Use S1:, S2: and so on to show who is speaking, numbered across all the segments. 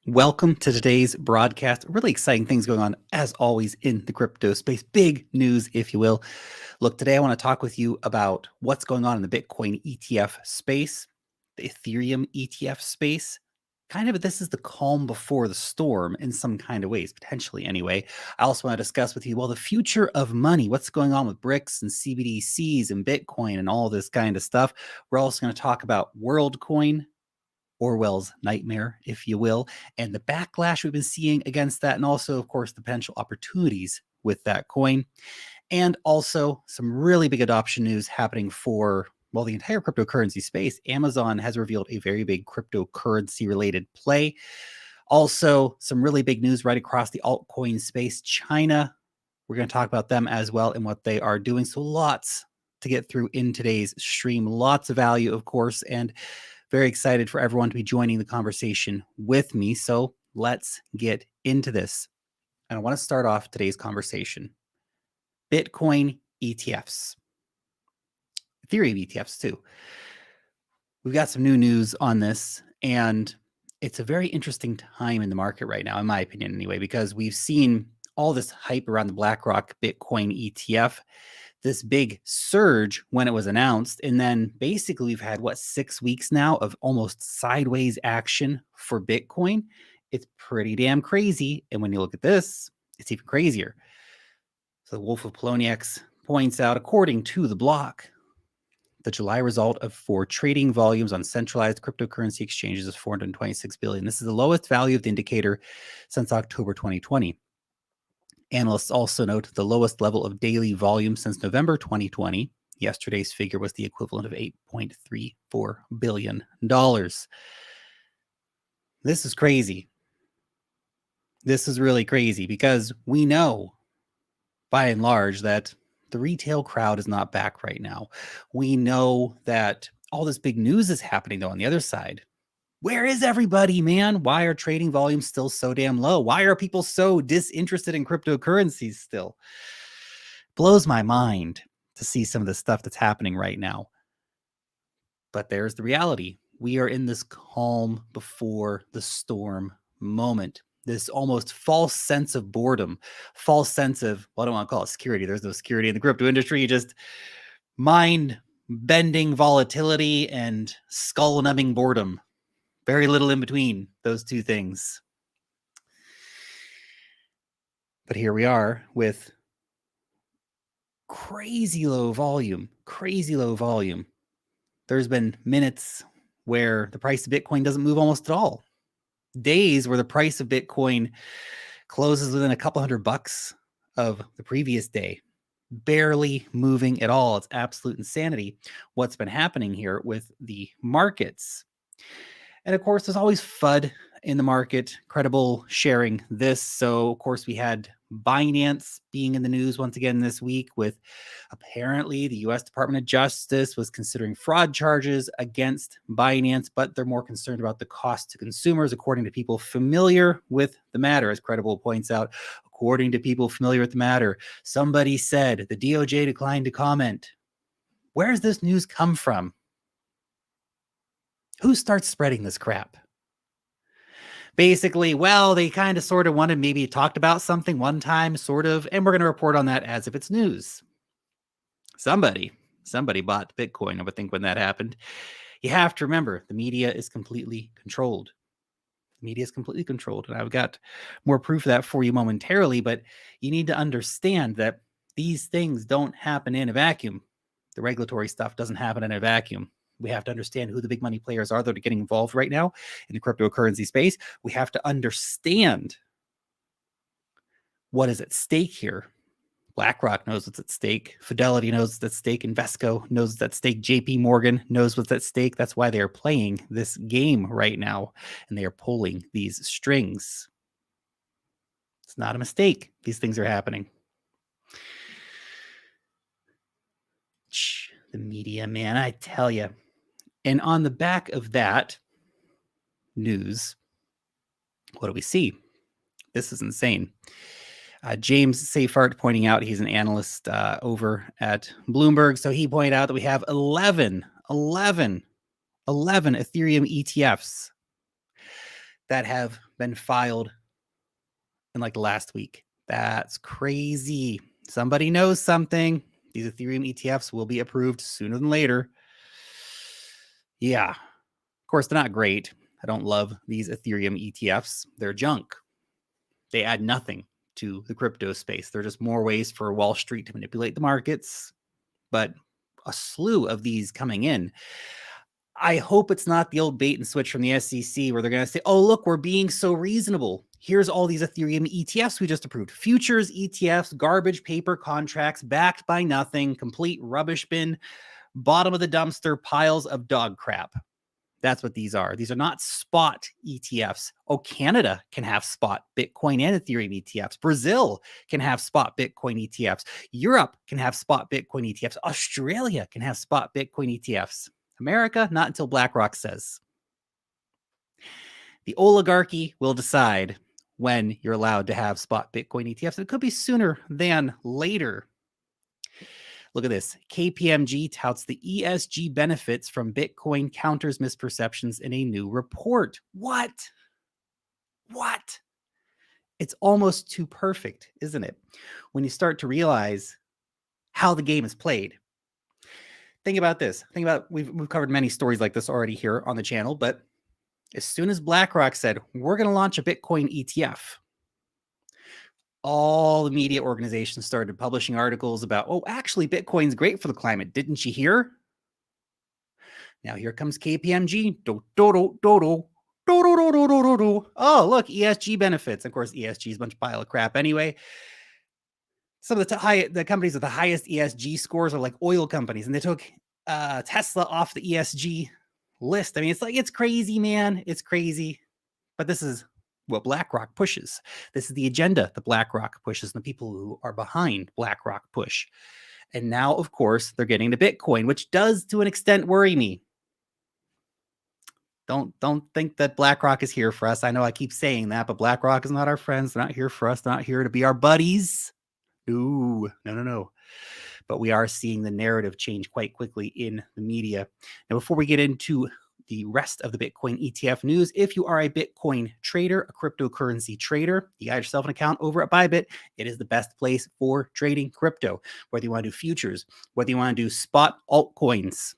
S1: Welcome to today's broadcast. Really exciting things going on, as always, in the crypto space. Big news, if you will. Look, today I want to talk with you about what's going on in the Bitcoin ETF space, the Ethereum ETF space. This is the calm before the storm in some kind of ways, potentially anyway. I also want to discuss with you, the future of money, what's going on with BRICS and CBDCs and Bitcoin and all this kind of stuff. We're also going to talk about Worldcoin, Orwell's nightmare, if you will, and the backlash we've been seeing against that, and also, of course, the potential opportunities with that coin, and also some really big adoption news happening for, the entire cryptocurrency space. Amazon has revealed a very big cryptocurrency related play. Also, some really big news right across the altcoin space. China, we're going to talk about them as well and what they are doing. So lots to get through in today's stream. Lots of value, of course, and very excited for everyone to be joining the conversation with me. So let's get into this. And I want to start off today's conversation. Bitcoin ETFs, Ethereum ETFs too. We've got some new news on this, and it's a very interesting time in the market right now, in my opinion anyway, because we've seen all this hype around the BlackRock Bitcoin ETF, this big surge when it was announced. And then basically we've had 6 weeks now of almost sideways action for Bitcoin. It's pretty damn crazy. And when you look at this, it's even crazier. So the Wolf of Poloniex points out, according to the block, the July result for trading volumes on centralized cryptocurrency exchanges is 426 billion. This is the lowest value of the indicator since October 2020. Analysts also note the lowest level of daily volume since November 2020. Yesterday's figure was the equivalent of $8.34 billion. This is crazy. This is really crazy because we know, by and large, that the retail crowd is not back right now. We know that all this big news is happening, though, on the other side. Where is everybody, man? Why are trading volumes still so damn low? Why are people so disinterested in cryptocurrencies still? Blows my mind to see some of the stuff that's happening right now. But there's the reality. We are in this calm before the storm moment. This almost false sense of boredom, false sense of, I don't want to call it security. There's no security in the crypto industry. Just mind-bending volatility and skull-numbing boredom. Very little in between those two things. But here we are with crazy low volume. There's been minutes where the price of Bitcoin doesn't move almost at all. Days where the price of Bitcoin closes within a couple $100 of the previous day. Barely moving at all. It's absolute insanity what's been happening here with the markets. And of course, there's always FUD in the market, credible sharing this. So, of course, we had Binance being in the news once again this week with apparently the U.S. Department of Justice was considering fraud charges against Binance, but they're more concerned about the cost to consumers, according to people familiar with the matter, as Credible points out. According to people familiar with the matter, somebody said the DOJ declined to comment. Where does this news come from? Who starts spreading this crap? Basically, they kind of sort of wanted, maybe talked about something one time, sort of, and we're going to report on that as if it's news. Somebody bought Bitcoin, I would think, when that happened. You have to remember, the media is completely controlled. And I've got more proof of that for you momentarily, but you need to understand that these things don't happen in a vacuum. The regulatory stuff doesn't happen in a vacuum. We have to understand who the big money players are that are getting involved right now in the cryptocurrency space. We have to understand what is at stake here. BlackRock knows what's at stake. Fidelity knows what's at stake. Invesco knows what's at stake. JP Morgan knows what's at stake. That's why they are playing this game right now, and they are pulling these strings. It's not a mistake. These things are happening. The media, man, I tell you. And on the back of that news, what do we see? This is insane. James Seyfarth pointing out, he's an analyst over at Bloomberg. So he pointed out that we have 11 Ethereum ETFs that have been filed in like the last week. That's crazy. Somebody knows something. These Ethereum ETFs will be approved sooner than later. Yeah. Of course, they're not great. I don't love these Ethereum ETFs. They're junk. They add nothing to the crypto space. They're just more ways for Wall Street to manipulate the markets. But a slew of these coming in. I hope it's not the old bait and switch from the SEC where they're going to say, oh, look, we're being so reasonable. Here's all these Ethereum ETFs we just approved. Futures ETFs, garbage paper contracts, backed by nothing, complete rubbish bin, bottom of the dumpster piles of dog crap. That's what these are. These are not spot ETFs. Oh, Canada can have spot Bitcoin and Ethereum ETFs. Brazil can have spot Bitcoin ETFs. Europe can have spot Bitcoin ETFs. Australia can have spot Bitcoin ETFs. America, not until BlackRock says. The oligarchy will decide when you're allowed to have spot Bitcoin ETFs. It could be sooner than later. Look at this. KPMG touts the ESG benefits from Bitcoin counters misperceptions in a new report. What? It's almost too perfect, isn't it? When you start to realize how the game is played. Think about this. We've covered many stories like this already here on the channel, but as soon as BlackRock said, we're going to launch a Bitcoin ETF, all the media organizations started publishing articles about, oh, actually, Bitcoin's great for the climate. Didn't you hear? Now here comes KPMG. Oh, look, ESG benefits. Of course, ESG is a bunch of pile of crap anyway. Some of the companies with the highest ESG scores are like oil companies, and they took Tesla off the ESG list. I mean, it's crazy, man. It's crazy. But this is what BlackRock pushes. This is the agenda that BlackRock pushes, and the people who are behind BlackRock push. And now, of course, they're getting to Bitcoin, which does, to an extent, worry me. Don't think that BlackRock is here for us. I know I keep saying that, but BlackRock is not our friends. They're not here for us. They're not here to be our buddies. Ooh, no. But we are seeing the narrative change quite quickly in the media. Now, before we get into the rest of the Bitcoin ETF news, if you are a Bitcoin trader, a cryptocurrency trader, you got yourself an account over at BYBIT. It is the best place for trading crypto. Whether you want to do futures, whether you want to do spot altcoins,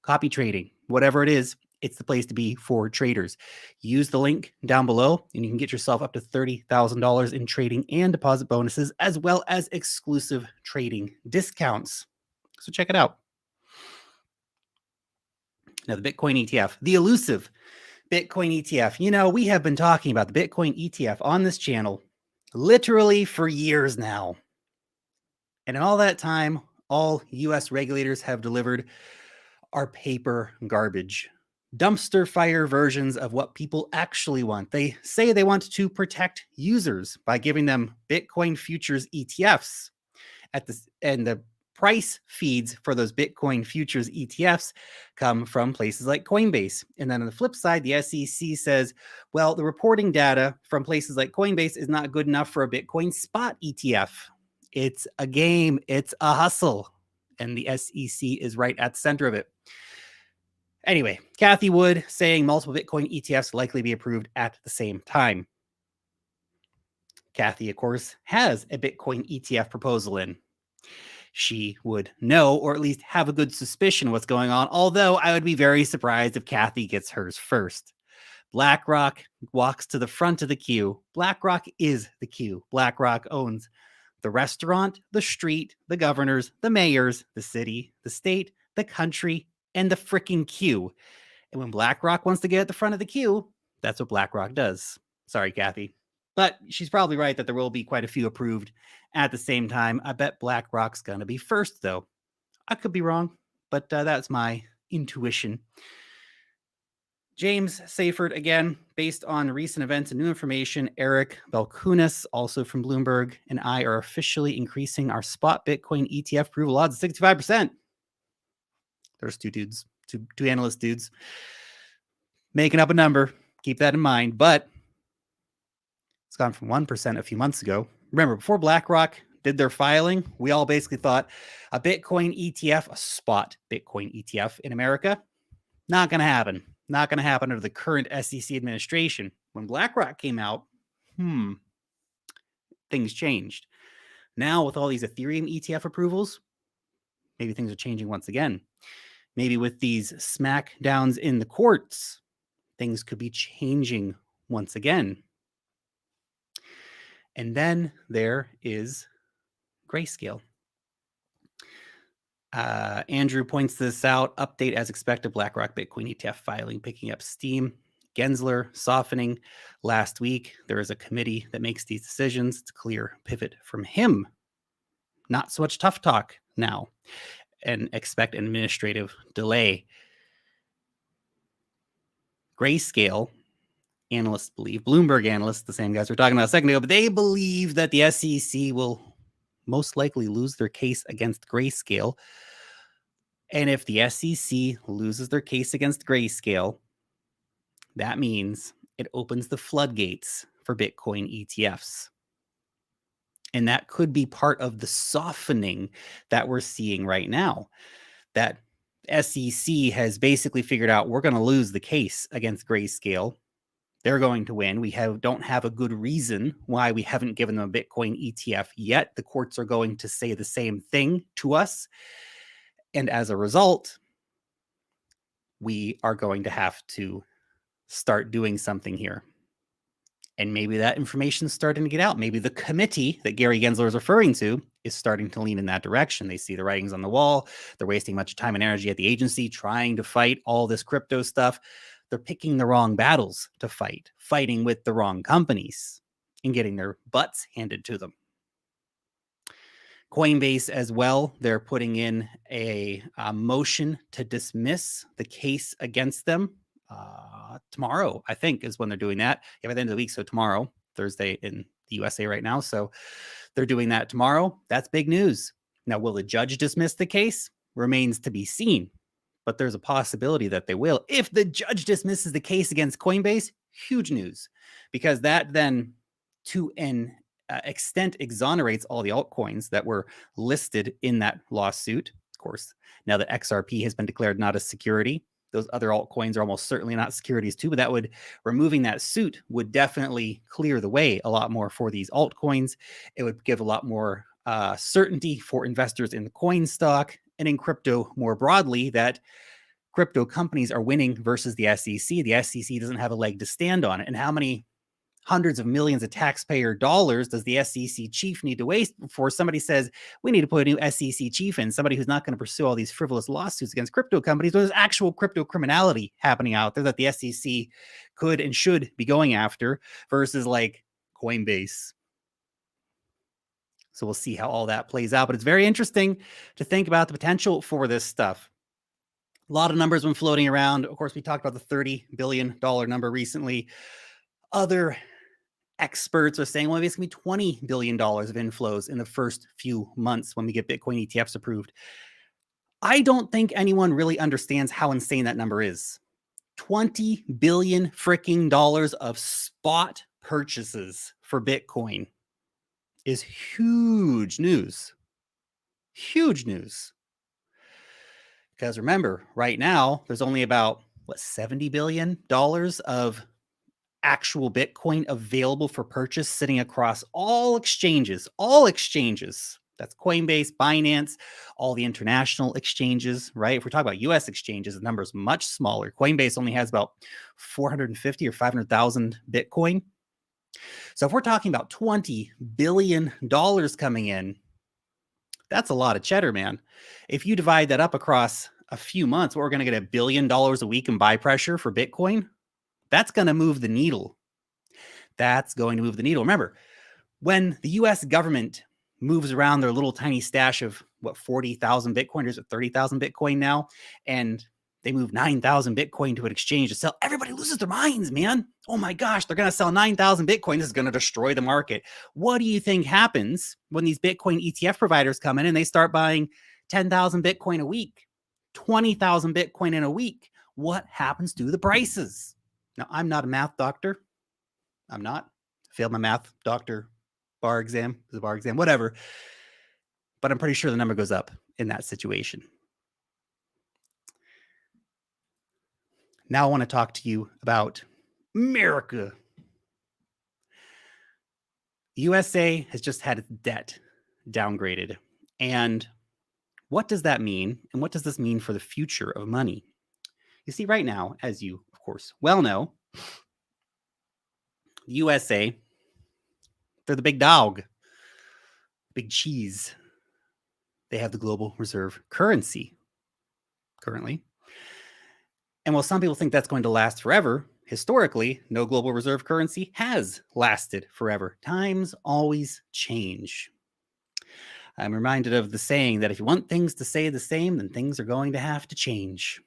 S1: copy trading, whatever it is, it's the place to be for traders. Use the link down below and you can get yourself up to $30,000 in trading and deposit bonuses, as well as exclusive trading discounts. So check it out. Now, the Bitcoin ETF, the elusive Bitcoin ETF. You know, we have been talking about the Bitcoin ETF on this channel literally for years now. And in all that time, all US regulators have delivered are paper garbage. Dumpster fire versions of what people actually want. They say they want to protect users by giving them Bitcoin futures ETFs and the price feeds for those Bitcoin futures ETFs come from places like Coinbase. And then on the flip side, the SEC says, well, the reporting data from places like Coinbase is not good enough for a Bitcoin spot ETF. It's a game. It's a hustle. And the SEC is right at the center of it. Anyway, Cathie Wood saying multiple Bitcoin ETFs likely be approved at the same time. Cathie, of course, has a Bitcoin ETF proposal in. She would know, or at least have a good suspicion what's going on, although I would be very surprised if Cathie gets hers first. BlackRock walks to the front of the queue. BlackRock is the queue. BlackRock owns the restaurant, the street, the governors, the mayors, the city, the state, the country, and the freaking queue. And when BlackRock wants to get at the front of the queue, that's what BlackRock does. Sorry, Cathie. But she's probably right that there will be quite a few approved at the same time. I bet BlackRock's going to be first, though. I could be wrong, but that's my intuition. James Seyfert, again, based on recent events and new information, Eric Balkunas, also from Bloomberg, and I are officially increasing our spot Bitcoin ETF approval odds to 65%. There's two dudes, two analyst dudes making up a number. Keep that in mind. But it's gone from 1% a few months ago. Remember, before BlackRock did their filing, we all basically thought a Bitcoin ETF, a spot Bitcoin ETF in America, not going to happen. Not going to happen under the current SEC administration. When BlackRock came out, things changed. Now with all these Ethereum ETF approvals, maybe things are changing once again. Maybe with these smackdowns in the courts, things could be changing once again. And then there is Grayscale. Andrew points this out. Update as expected. BlackRock Bitcoin ETF filing picking up steam. Gensler softening. Last week, there is a committee that makes these decisions. It's a clear pivot from him. Not so much tough talk now, and expect an administrative delay. Grayscale analysts believe, Bloomberg analysts, the same guys we were talking about a second ago, but they believe that the SEC will most likely lose their case against Grayscale. And if the SEC loses their case against Grayscale, that means it opens the floodgates for Bitcoin ETFs. And that could be part of the softening that we're seeing right now. That SEC has basically figured out we're going to lose the case against Grayscale. They're going to win. We don't have a good reason why we haven't given them a Bitcoin ETF yet. The courts are going to say the same thing to us. And as a result, we are going to have to start doing something here. And maybe that information is starting to get out. Maybe the committee that Gary Gensler is referring to is starting to lean in that direction. They see the writings on the wall. They're wasting much time and energy at the agency trying to fight all this crypto stuff. They're picking the wrong battles to fight, fighting with the wrong companies and getting their butts handed to them. Coinbase as well, they're putting in a motion to dismiss the case against them. Tomorrow, I think, is when they're doing that. Yeah, by the end of the week, so tomorrow, Thursday in the USA right now. So they're doing that tomorrow. That's big news. Now, will the judge dismiss the case? Remains to be seen. But there's a possibility that they will. If the judge dismisses the case against Coinbase, huge news. Because that then, to an extent, exonerates all the altcoins that were listed in that lawsuit. Of course, now that XRP has been declared not a security, those other altcoins are almost certainly not securities too, but removing that suit would definitely clear the way a lot more for these altcoins. It would give a lot more certainty for investors in the coin stock and in crypto more broadly, that crypto companies are winning versus the SEC. The SEC doesn't have a leg to stand on. And how many hundreds of millions of taxpayer dollars does the SEC chief need to waste before somebody says, we need to put a new SEC chief in, somebody who's not going to pursue all these frivolous lawsuits against crypto companies? There's actual crypto criminality happening out there that the SEC could and should be going after versus like Coinbase. So we'll see how all that plays out. But it's very interesting to think about the potential for this stuff. A lot of numbers been floating around. Of course, we talked about the $30 billion number recently. Other experts are saying, well, maybe it's going to be $20 billion of inflows in the first few months when we get Bitcoin ETFs approved. I don't think anyone really understands how insane that number is. $20 billion freaking dollars of spot purchases for Bitcoin is huge news. Huge news. Because remember, right now, there's only about, $70 billion of actual Bitcoin available for purchase sitting across all exchanges. That's Coinbase, Binance, all the international exchanges, right? If we're talking about US exchanges, the number is much smaller. Coinbase only has about 450 or 500,000 Bitcoin. So if we're talking about $20 billion coming in, that's a lot of cheddar, man. If you divide that up across a few months, we're going to get $1 billion a week in buy pressure for Bitcoin. That's going to move the needle. Remember, when the US government moves around their little tiny stash of 40,000 Bitcoin, or is it 30,000 Bitcoin now, and they move 9,000 Bitcoin to an exchange to sell, everybody loses their minds, man. Oh my gosh, they're going to sell 9,000 Bitcoin. This is going to destroy the market. What do you think happens when these Bitcoin ETF providers come in and they start buying 10,000 Bitcoin a week, 20,000 Bitcoin in a week? What happens to the prices? Now, I'm not a math doctor. I'm not. Failed my math doctor bar exam, whatever. But I'm pretty sure the number goes up in that situation. Now I want to talk to you about America. The USA has just had its debt downgraded. And what does that mean? And what does this mean for the future of money? You see, right now, as you, of course, well know, the USA, they're the big dog, big cheese. They have the global reserve currency currently. And while some people think that's going to last forever, historically, no global reserve currency has lasted forever. Times always change. I'm reminded of the saying that if you want things to stay the same, then things are going to have to change.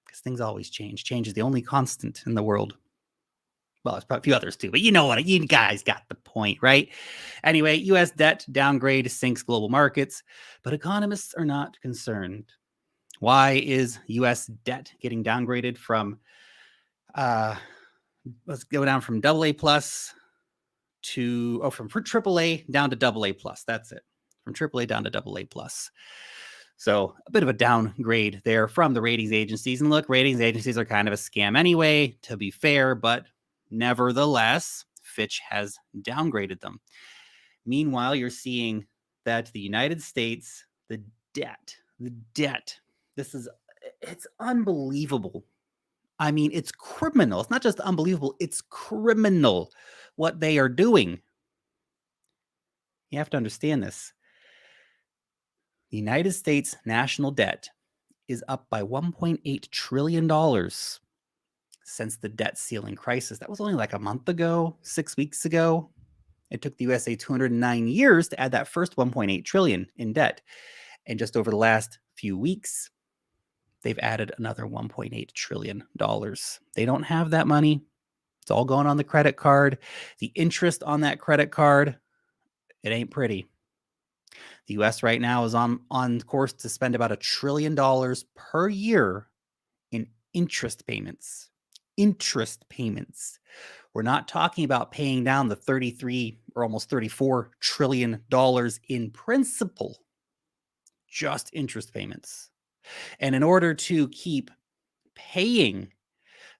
S1: Because things always change. Change is the only constant in the world. Well, there's probably a few others too, but you know what? You guys got the point, right? Anyway, US debt downgrade sinks global markets, but economists are not concerned. Why is US debt getting downgraded from, let's go down from AA plus to, from AAA down to AA plus. That's it. From AAA down to AA plus. So a bit of a downgrade there from the ratings agencies. And look, ratings agencies are kind of a scam anyway, to be fair, but nevertheless, Fitch has downgraded them. Meanwhile, you're seeing that the United States, the debt, it's unbelievable. I mean, it's criminal. It's not just unbelievable, it's criminal what they are doing. You have to understand this. The United States national debt is up by $1.8 trillion since the debt ceiling crisis. That was only like a month ago, 6 weeks ago. It took the USA 209 years to add that first 1.8 trillion in debt. And just over the last few weeks, they've added another $1.8 trillion. They don't have that money. It's all going on the credit card. The interest on that credit card, it ain't pretty. The US right now is on course to spend about $1 trillion per year in interest payments. Interest payments. We're not talking about paying down the 33 or almost $34 trillion in principal, just interest payments. And in order to keep paying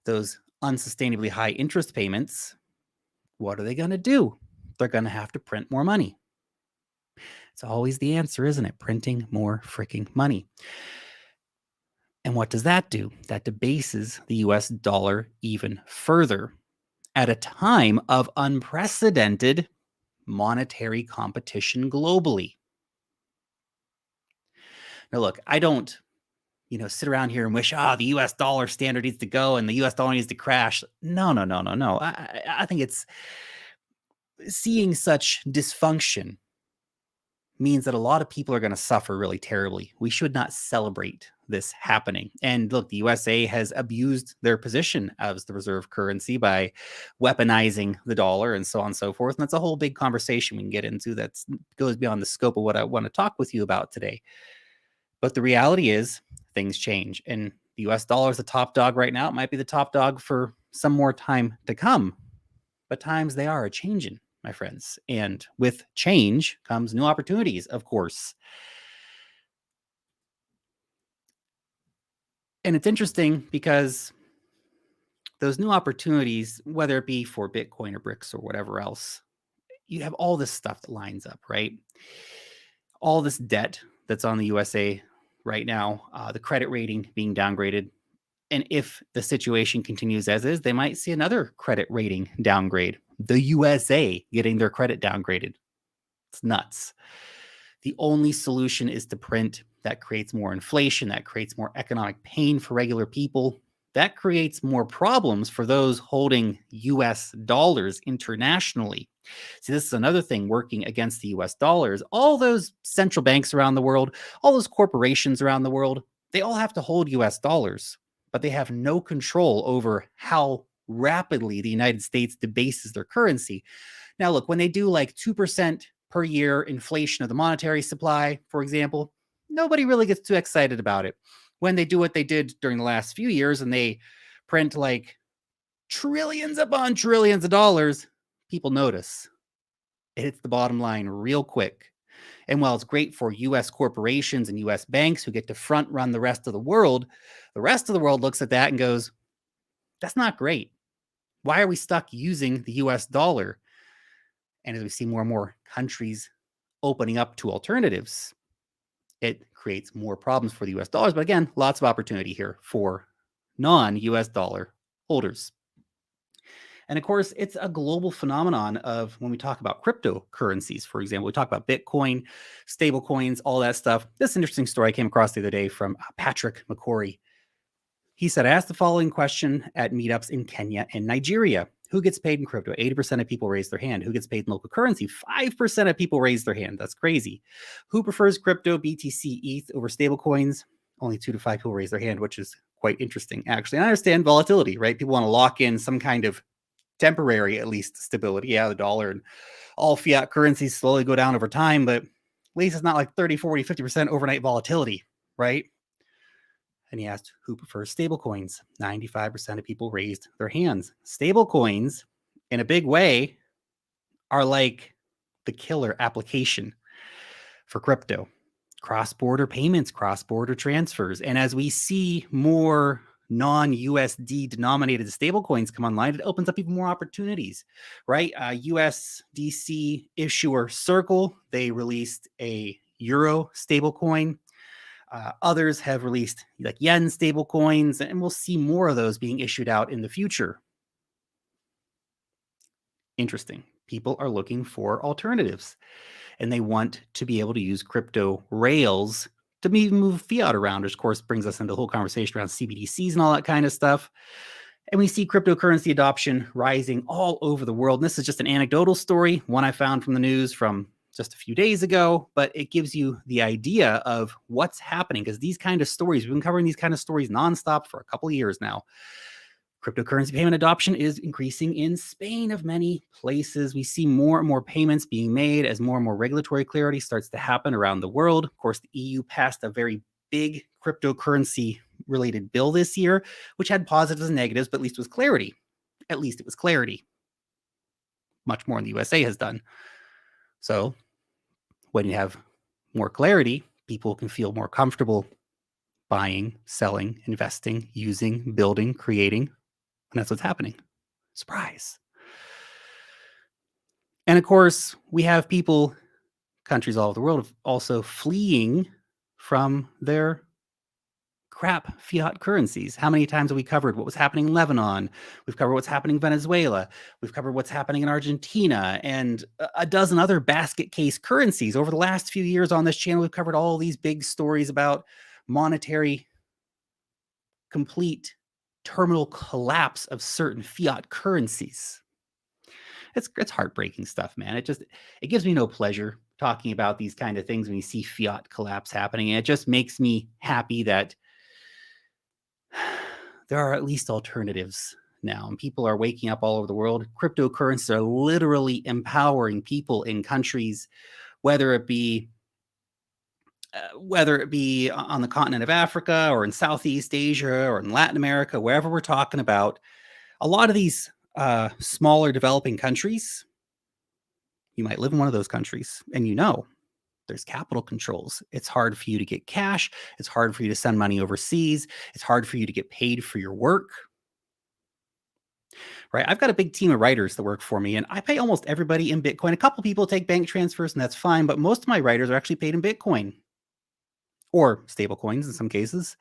S1: those unsustainably high interest payments, what are they going to do? They're going to have to print more money. It's always the answer, isn't it? Printing more freaking money. And what does that do? That debases the US dollar even further at a time of unprecedented monetary competition globally. Now, look, I don't, sit around here and wish, the US dollar standard needs to go and the US dollar needs to crash. No. I think it's seeing such dysfunction means that a lot of people are going to suffer really terribly. We should not celebrate this happening. And look, the USA has abused their position as the reserve currency by weaponizing the dollar and so on and so forth. And that's a whole big conversation we can get into that goes beyond the scope of what I want to talk with you about today. But the reality is things change. And the US dollar is the top dog right now. It might be the top dog for some more time to come. But times they are a-changing, my friends. And with change comes new opportunities, of course. And it's interesting because those new opportunities, whether it be for Bitcoin or BRICS or whatever else, you have all this stuff that lines up, right? All this debt that's on the USA right now, the credit rating being downgraded. And if the situation continues as is, they might see another credit rating downgrade. The USA getting their credit downgraded. It's nuts. The only solution is to print. That creates more inflation. That creates more economic pain for regular people. That creates more problems for those holding US dollars internationally. See, this is another thing working against the US dollars. All those central banks around the world, all those corporations around the world, they all have to hold US dollars, but they have no control over how rapidly the United States debases their currency. Now, look, when they do like 2% per year inflation of the monetary supply, for example, nobody really gets too excited about it. When they do what they did during the last few years and they print like trillions upon trillions of dollars, people notice. It hits the bottom line real quick. And while it's great for US corporations and US banks who get to front run the rest of the world looks at that and goes, that's not great. Why are we stuck using the US dollar? And as we see more and more countries opening up to alternatives, it creates more problems for the US dollars. But again, lots of opportunity here for non-US dollar holders. And of course, it's a global phenomenon of when we talk about cryptocurrencies, for example, we talk about Bitcoin, stablecoins, all that stuff. This interesting story I came across the other day from Patrick McCory. He said, I asked the following question at meetups in Kenya and Nigeria. Who gets paid in crypto? 80% of people raise their hand. Who gets paid in local currency? 5% of people raise their hand. That's crazy. Who prefers crypto, BTC, ETH over stablecoins? Only 2 to 5 people raise their hand, which is quite interesting, actually. And I understand volatility, right? People want to lock in some kind of temporary, at least, stability. Yeah, the dollar and all fiat currencies slowly go down over time, but at least it's not like 30, 40, 50% overnight volatility, right? And he asked, who prefers stablecoins? 95% of people raised their hands. Stablecoins, in a big way, are like the killer application for crypto. Cross-border payments, cross-border transfers. And as we see more non-USD denominated stablecoins come online, it opens up even more opportunities, right? USDC issuer Circle, they released a Euro stablecoin. Others have released like yen stablecoins, and we'll see more of those being issued out in the future. Interesting. People are looking for alternatives, and they want to be able to use crypto rails to move fiat around, which of course brings us into the whole conversation around CBDCs and all that kind of stuff. And we see cryptocurrency adoption rising all over the world. And this is just an anecdotal story, one I found from the news from just a few days ago, but it gives you the idea of what's happening, because these kind of stories, we've been covering these kind of stories nonstop for a couple of years now. Cryptocurrency payment adoption is increasing in Spain of many places. We see more and more payments being made as more and more regulatory clarity starts to happen around the world. Of course, the EU passed a very big cryptocurrency related bill this year, which had positives and negatives, but at least it was clarity. At least it was clarity. Much more than the USA has done. So when you have more clarity, people can feel more comfortable buying, selling, investing, using, building, creating. And that's what's happening. Surprise. And of course, we have people, countries all over the world, also fleeing from their crap fiat currencies. How many times have we covered what was happening in Lebanon? We've covered what's happening in Venezuela. We've covered what's happening in Argentina and a dozen other basket case currencies. Over the last few years on this channel, we've covered all these big stories about monetary complete terminal collapse of certain fiat currencies. It's heartbreaking stuff, man. It gives me no pleasure talking about these kind of things when you see fiat collapse happening. And it just makes me happy that there are at least alternatives now, and people are waking up all over the world. Cryptocurrencies are literally empowering people in countries, whether it be on the continent of Africa or in Southeast Asia or in Latin America, wherever we're talking about. A lot of these smaller developing countries, you might live in one of those countries, and there's capital controls. It's hard for you to get cash. It's hard for you to send money overseas. It's hard for you to get paid for your work. Right? I've got a big team of writers that work for me, and I pay almost everybody in Bitcoin. A couple people take bank transfers, and that's fine, but most of my writers are actually paid in Bitcoin or stablecoins in some cases.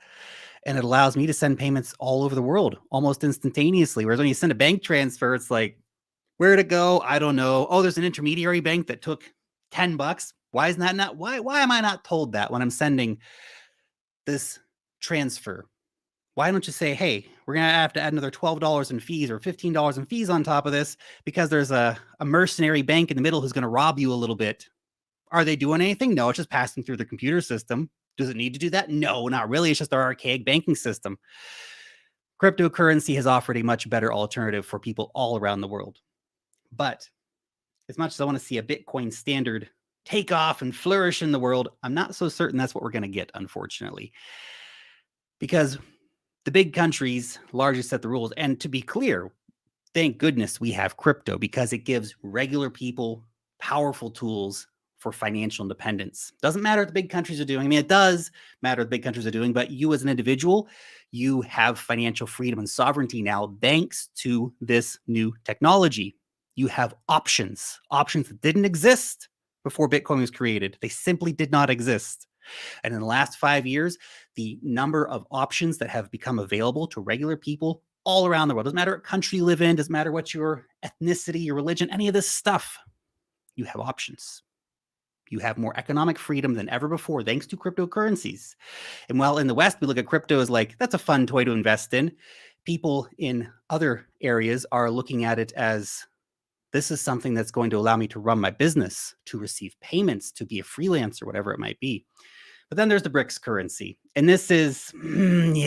S1: And it allows me to send payments all over the world almost instantaneously. Whereas when you send a bank transfer, it's like, where'd it go? I don't know. Oh, there's an intermediary bank that took $10. Why isn't that not? Why am I not told that when I'm sending this transfer? Why don't you say, hey, we're going to have to add another $12 in fees or $15 in fees on top of this because there's a mercenary bank in the middle who's going to rob you a little bit. Are they doing anything? No, it's just passing through the computer system. Does it need to do that? No, not really. It's just our archaic banking system. Cryptocurrency has offered a much better alternative for people all around the world. But as much as I want to see a Bitcoin standard take off and flourish in the world, I'm not so certain that's what we're going to get, unfortunately. Because the big countries largely set the rules. And to be clear, thank goodness we have crypto, because it gives regular people powerful tools for financial independence. Doesn't matter what the big countries are doing. I mean, it does matter what the big countries are doing, but you as an individual, you have financial freedom and sovereignty now thanks to this new technology. You have options that didn't exist before Bitcoin was created. They simply did not exist. And in the last 5 years, the number of options that have become available to regular people all around the world, doesn't matter what country you live in, doesn't matter what your ethnicity, your religion, any of this stuff, you have options. You have more economic freedom than ever before, thanks to cryptocurrencies. And while in the West, we look at crypto as like, that's a fun toy to invest in, people in other areas are looking at it as, this is something that's going to allow me to run my business, to receive payments, to be a freelancer, whatever it might be. But then there's the BRICS currency. And this is, the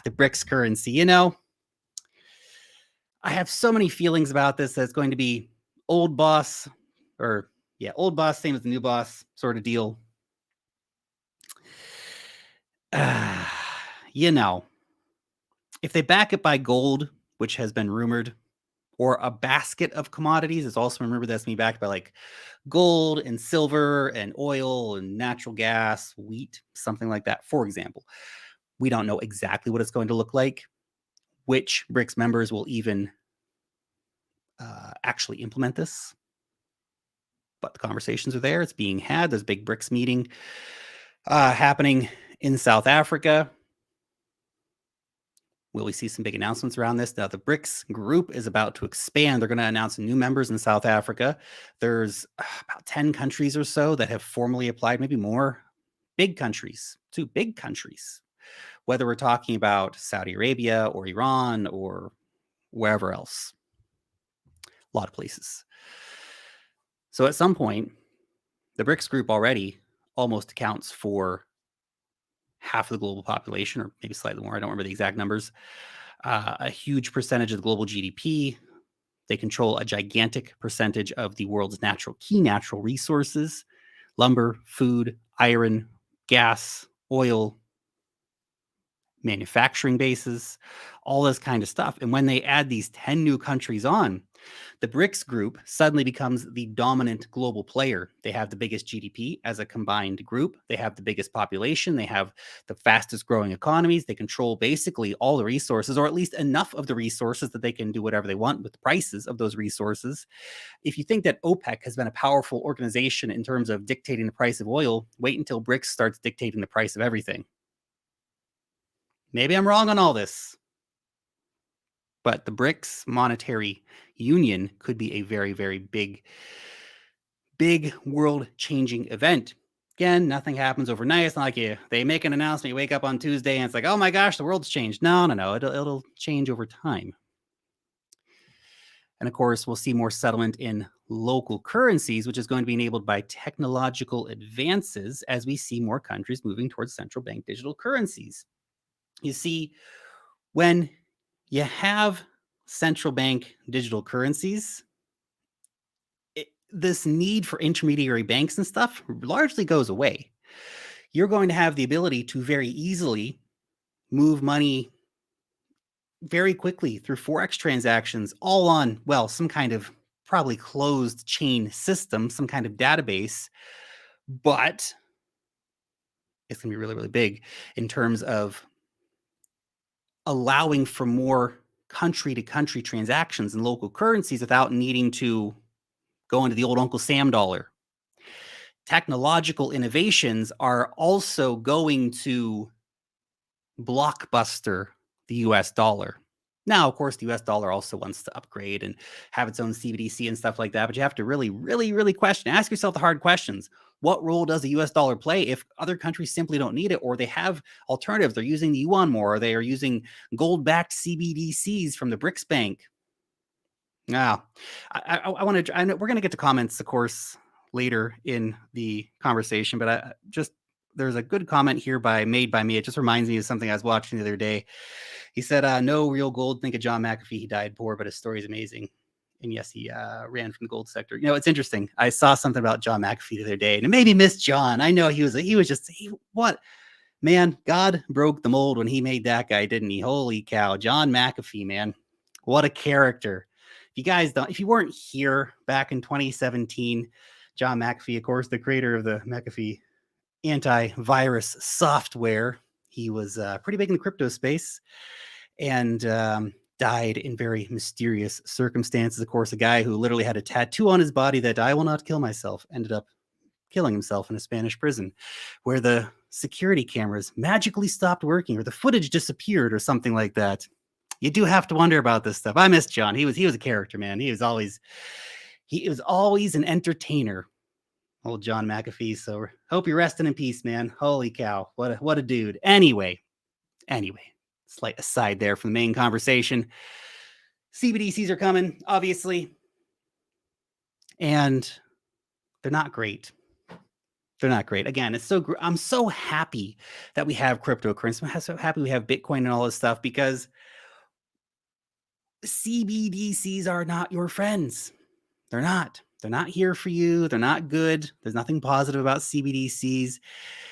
S1: BRICS currency. You know, I have so many feelings about this that it's going to be old boss, or old boss, same as the new boss sort of deal. You know, if they back it by gold, which has been rumored, or a basket of commodities, it's also rumored that's being backed by like gold and silver and oil and natural gas, wheat, something like that, for example. We don't know exactly what it's going to look like, which BRICS members will even actually implement this. But the conversations are there. It's being had. There's a big BRICS meeting happening in South Africa. Will we see some big announcements around this? Now, the BRICS group is about to expand. They're going to announce new members in South Africa. There's about 10 countries or so that have formally applied, maybe more. Big countries, 2 big countries. Whether we're talking about Saudi Arabia or Iran or wherever else. A lot of places. So at some point, the BRICS group already almost accounts for half of the global population, or maybe slightly more. I don't remember the exact numbers. A huge percentage of the global GDP. They control a gigantic percentage of the world's key natural resources: lumber, food, iron, gas, oil, manufacturing bases, all this kind of stuff. And when they add these 10 new countries on, the BRICS group suddenly becomes the dominant global player. They have the biggest GDP as a combined group. They have the biggest population. They have the fastest growing economies. They control basically all the resources, or at least enough of the resources that they can do whatever they want with the prices of those resources. If you think that OPEC has been a powerful organization in terms of dictating the price of oil, wait until BRICS starts dictating the price of everything. Maybe I'm wrong on all this, but the BRICS monetary union could be a very, very big world-changing event. Again, nothing happens overnight. It's not like they make an announcement, you wake up on Tuesday, and it's like, oh my gosh, the world's changed. No. It'll change over time. And of course, we'll see more settlement in local currencies, which is going to be enabled by technological advances as we see more countries moving towards central bank digital currencies. You see, when you have central bank digital currencies, this need for intermediary banks and stuff largely goes away. You're going to have the ability to very easily move money very quickly through Forex transactions, all on, well, some kind of probably closed chain system, some kind of database, but it's going to be really, really big in terms of allowing for more country-to-country transactions in local currencies without needing to go into the old Uncle Sam dollar. Technological innovations are also going to blockbuster the US dollar. Now, of course, the US dollar also wants to upgrade and have its own CBDC and stuff like that, but you have to really, really, really ask yourself the hard questions. What role does the US dollar play if other countries simply don't need it, or they have alternatives? They're using the yuan more, or they are using gold-backed CBDCs from the BRICS Bank. Now, I want to. I know we're going to get to comments, of course, later in the conversation, but there's a good comment here made by me. It just reminds me of something I was watching the other day. He said, "No real gold. Think of John McAfee. He died poor, but his story is amazing." And yes, he ran from the gold sector. You know, it's interesting. I saw something about John McAfee the other day, and it made me miss John. I know what man. God broke the mold when he made that guy, didn't he? Holy cow, John McAfee, man, what a character. If you weren't here back in 2017, John McAfee, of course, the creator of the McAfee antivirus software, he was pretty big in the crypto space. And died in very mysterious circumstances. Of course, a guy who literally had a tattoo on his body that "I will not kill myself" ended up killing himself in a Spanish prison, where the security cameras magically stopped working or the footage disappeared or something like that. You do have to wonder about this stuff. I miss John. He was a character, man. He was always an entertainer. Old John McAfee. So hope you're resting in peace, man. Holy cow. What a dude. Anyway, slight aside there from the main conversation. CBDCs are coming, obviously, and they're not great. They're not great. Again, I'm so happy that we have cryptocurrency. I'm so happy we have Bitcoin and all this stuff, because CBDCs are not your friends. They're not. They're not here for you. They're not good. There's nothing positive about CBDCs.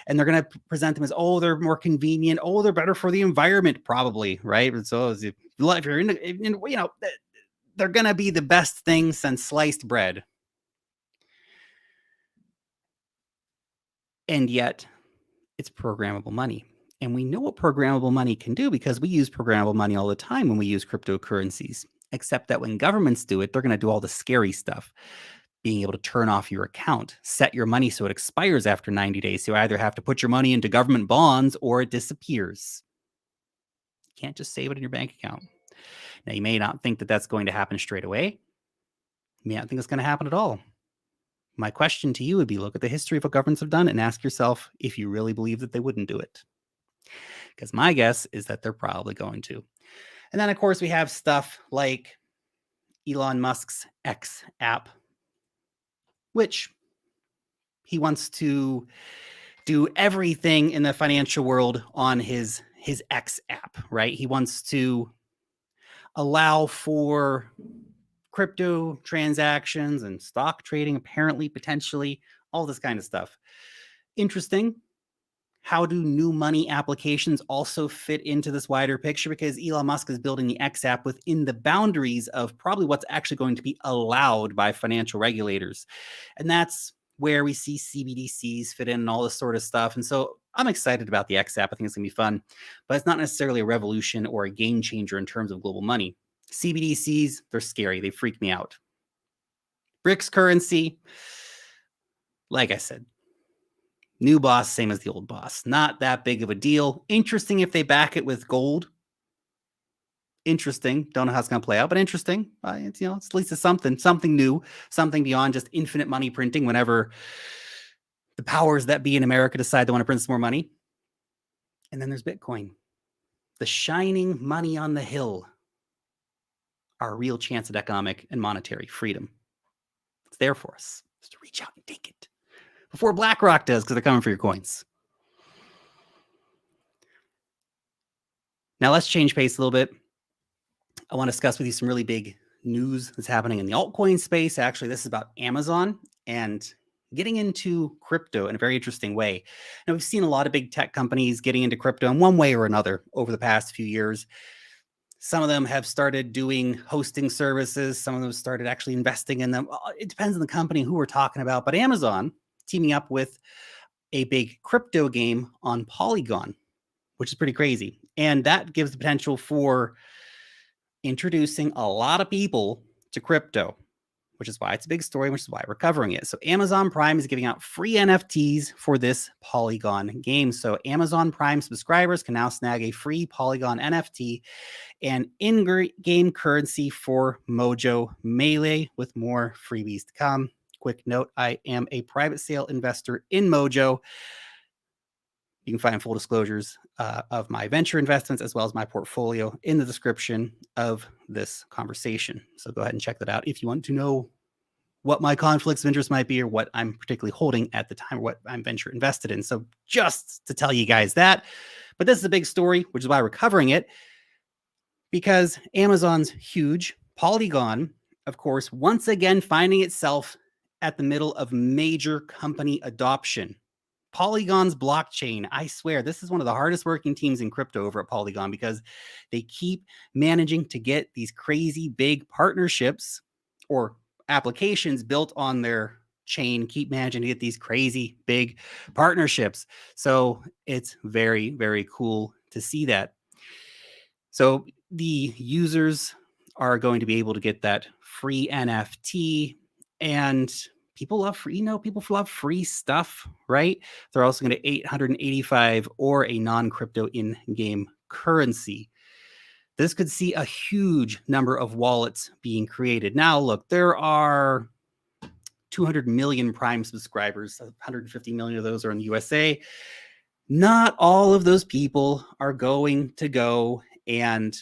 S1: And they're going to present them as, oh, they're more convenient. Oh, they're better for the environment, probably, right? And so if you're they're going to be the best thing since sliced bread. And yet it's programmable money. And we know what programmable money can do, because we use programmable money all the time when we use cryptocurrencies, except that when governments do it, they're going to do all the scary stuff. Being able to turn off your account, set your money so it expires after 90 days. So you either have to put your money into government bonds or it disappears. You can't just save it in your bank account. Now, you may not think that that's going to happen straight away. You may not think it's going to happen at all. My question to you would be, look at the history of what governments have done and ask yourself if you really believe that they wouldn't do it. Because my guess is that they're probably going to. And then, of course, we have stuff like Elon Musk's X app, which he wants to do everything in the financial world on his X app, right? He wants to allow for crypto transactions and stock trading, apparently, potentially, all this kind of stuff. Interesting. How do new money applications also fit into this wider picture? Because Elon Musk is building the X app within the boundaries of probably what's actually going to be allowed by financial regulators. And that's where we see CBDCs fit in and all this sort of stuff. And so I'm excited about the X app. I think it's going to be fun, but it's not necessarily a revolution or a game changer in terms of global money. CBDCs, they're scary. They freak me out. BRICS currency, like I said, new boss, same as the old boss. Not that big of a deal. Interesting if they back it with gold. Interesting. Don't know how it's going to play out, but interesting. It's at least it's something new, something beyond just infinite money printing whenever the powers that be in America decide they want to print some more money. And then there's Bitcoin, the shining money on the hill, our real chance at economic and monetary freedom. It's there for us. Just to reach out and take it before BlackRock does, because they're coming for your coins. Now let's change pace a little bit. I want to discuss with you some really big news that's happening in the altcoin space. Actually, this is about Amazon and getting into crypto in a very interesting way. Now, we've seen a lot of big tech companies getting into crypto in one way or another over the past few years. Some of them have started doing hosting services. Some of them started actually investing in them. It depends on the company who we're talking about. But Amazon teaming up with a big crypto game on Polygon, which is pretty crazy. And that gives the potential for introducing a lot of people to crypto, which is why it's a big story, which is why we're covering it. So Amazon Prime is giving out free NFTs for this Polygon game. So Amazon Prime subscribers can now snag a free Polygon NFT and in-game currency for Mojo Melee, with more freebies to come. Quick note, I am a private sale investor in Mojo. You can find full disclosures of my venture investments as well as my portfolio in the description of this conversation. So go ahead and check that out if you want to know what my conflicts of interest might be, or what I'm particularly holding at the time, or what I'm venture invested in. So just to tell you guys that. But this is a big story, which is why we're covering it, because Amazon's huge. Polygon, of course, once again finding itself at the middle of major company adoption. Polygon's blockchain, I swear, this is one of the hardest working teams in crypto over at Polygon, because they keep managing to get these crazy big partnerships or applications built on their chain, keep managing to get these crazy big partnerships. So it's very, very cool to see that. So the users are going to be able to get that free NFT, and people love free, people love free stuff, right? They're also going to 885 or a non-crypto in-game currency. This could see a huge number of wallets being created. Now, look, there are 200 million Prime subscribers. 150 million of those are in the USA. Not all of those people are going to go and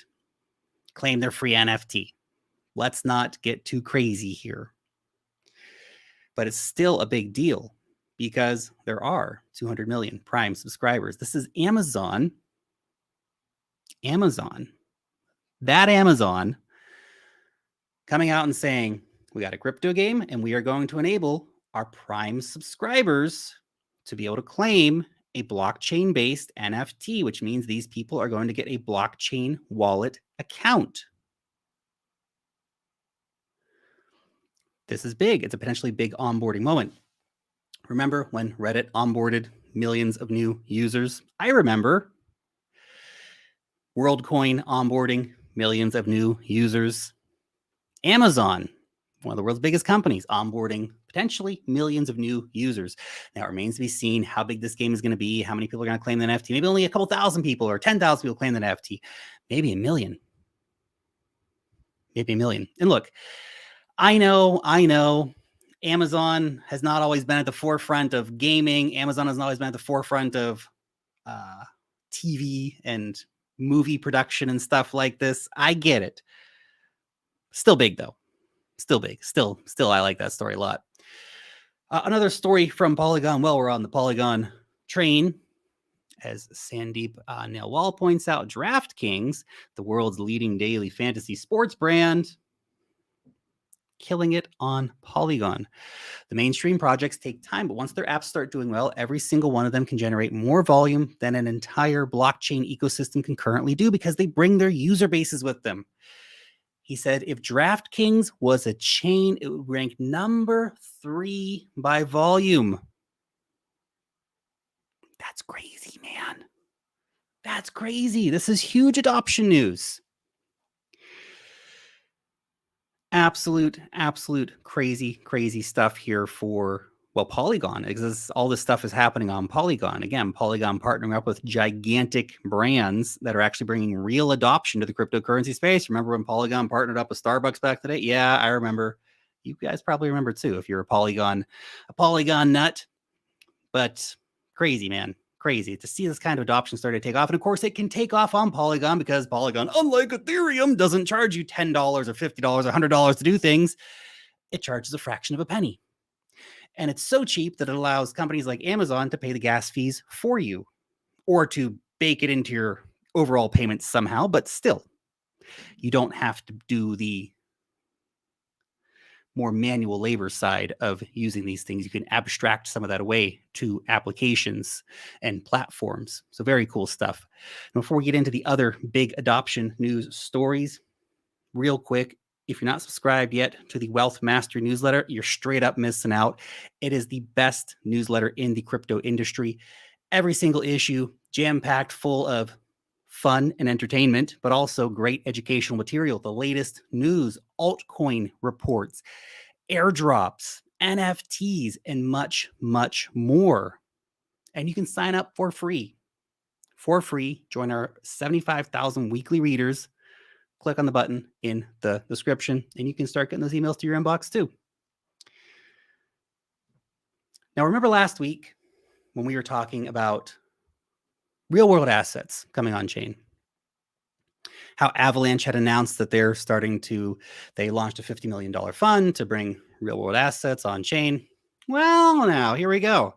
S1: claim their free NFT. Let's not get too crazy here. But it's still a big deal because there are 200 million Prime subscribers. This is Amazon. That Amazon coming out and saying, we got a crypto game and we are going to enable our Prime subscribers to be able to claim a blockchain-based NFT, which means these people are going to get a blockchain wallet account. This is big. It's a potentially big onboarding moment. Remember when Reddit onboarded millions of new users? I remember Worldcoin onboarding millions of new users. Amazon, one of the world's biggest companies, onboarding potentially millions of new users. Now, it remains to be seen how big this game is going to be, how many people are going to claim the NFT. Maybe only a couple thousand people or 10,000 people claim the NFT. Maybe a million. And look, I know, Amazon has not always been at the forefront of gaming. Amazon has not always been at the forefront of TV and movie production and stuff like this. I get it. Still big, though. Still big. Still, I like that story a lot. Another story from Polygon. Well, we're on the Polygon train. As Sandeep Nailwal points out, DraftKings, the world's leading daily fantasy sports brand, killing it on Polygon. The mainstream projects take time, but once their apps start doing well, every single one of them can generate more volume than an entire blockchain ecosystem can currently do because they bring their user bases with them. He said if DraftKings was a chain, it would rank number 3 by volume. That's crazy, man. That's crazy. This is huge adoption news. Absolute crazy stuff here for, well, Polygon, because all this stuff is happening on Polygon. Again, Polygon partnering up with gigantic brands that are actually bringing real adoption to the cryptocurrency space. Remember when Polygon partnered up with Starbucks back today? Yeah, I remember. You guys probably remember too if you're a Polygon nut. But crazy, man. Crazy to see this kind of adoption start to take off. And of course, it can take off on Polygon because Polygon, unlike Ethereum, doesn't charge you $10 or $50 or $100 to do things. It charges a fraction of a penny. And it's so cheap that it allows companies like Amazon to pay the gas fees for you or to bake it into your overall payments somehow. But still, you don't have to do the more manual labor side of using these things. You can abstract some of that away to applications and platforms. So very cool stuff. And before we get into the other big adoption news stories, real quick, if you're not subscribed yet to the Wealth Master newsletter, you're straight up missing out. It is the best newsletter in the crypto industry. Every single issue jam-packed full of fun and entertainment, but also great educational material. The latest news, altcoin reports, airdrops, NFTs, and much more. And you can sign up for free. Join our 75,000 weekly readers. Click on the button in the description, and you can start getting those emails to your inbox too. Now, remember last week when we were talking about real-world assets coming on chain? How Avalanche had announced that they launched a $50 million fund to bring real-world assets on chain. Well, now, here we go.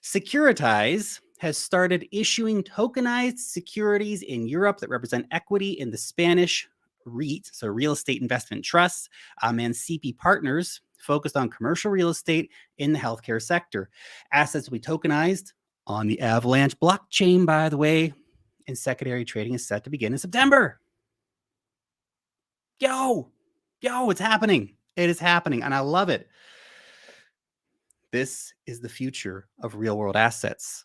S1: Securitize has started issuing tokenized securities in Europe that represent equity in the Spanish REIT, so real estate investment trusts, and CP Partners, focused on commercial real estate in the healthcare sector. Assets will be tokenized on the Avalanche blockchain, by the way, and secondary trading is set to begin in September. Yo, it's happening. It is happening, and I love it. This is the future of real-world assets.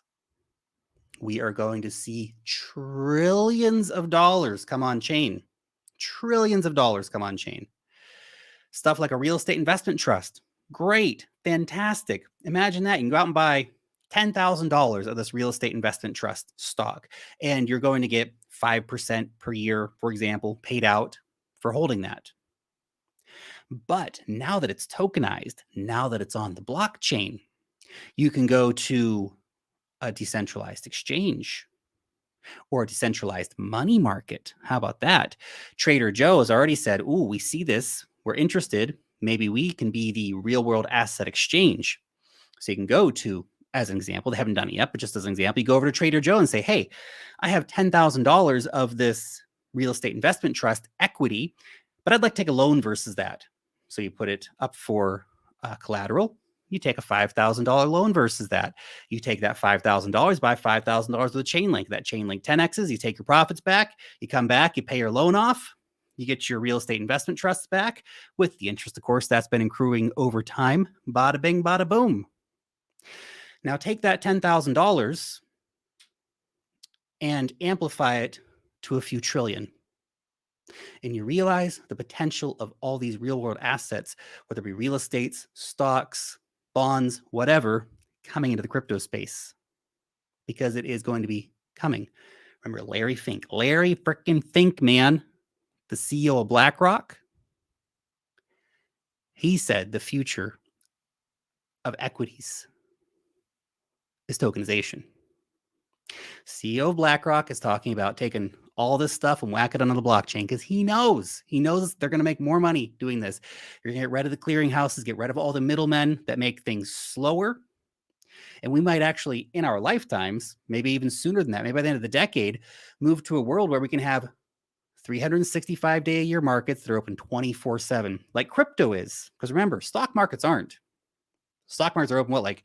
S1: We are going to see trillions of dollars come on chain. Trillions of dollars come on chain. Stuff like a real estate investment trust. Great, fantastic. Imagine that. You can go out and buy $10,000 of this real estate investment trust stock, and you're going to get 5% per year, for example, paid out for holding that. But now that it's tokenized, now that it's on the blockchain, you can go to a decentralized exchange or a decentralized money market. How about that? Trader Joe has already said, ooh, we see this. We're interested. Maybe we can be the real world asset exchange. So you can go to, as an example, they haven't done it yet, but just as an example, you go over to Trader Joe and say, hey, I have $10,000 of this real estate investment trust equity, but I'd like to take a loan versus that. So you put it up for collateral. You take a $5,000 loan versus that. You take that $5,000, buy $5,000 with a chain link. That chain link 10x's. You take your profits back. You come back. You pay your loan off. You get your real estate investment trusts back with the interest, of course, that's been accruing over time. Bada bing, bada boom. Now take that $10,000 and amplify it to a few trillion. And you realize the potential of all these real world assets, whether it be real estates, stocks, bonds, whatever, coming into the crypto space, because it is going to be coming. Remember Larry Fink, Larry frickin' Fink, man, the CEO of BlackRock. He said the future of equities is tokenization. CEO of BlackRock is talking about taking all this stuff and whack it onto the blockchain because he knows they're going to make more money doing this. You're going to get rid of the clearinghouses, get rid of all the middlemen that make things slower. And we might actually, in our lifetimes, maybe even sooner than that, maybe by the end of the decade, move to a world where we can have 365-day-a-year markets that are open 24/7, like crypto is. Because remember, stock markets aren't. Stock markets are open, like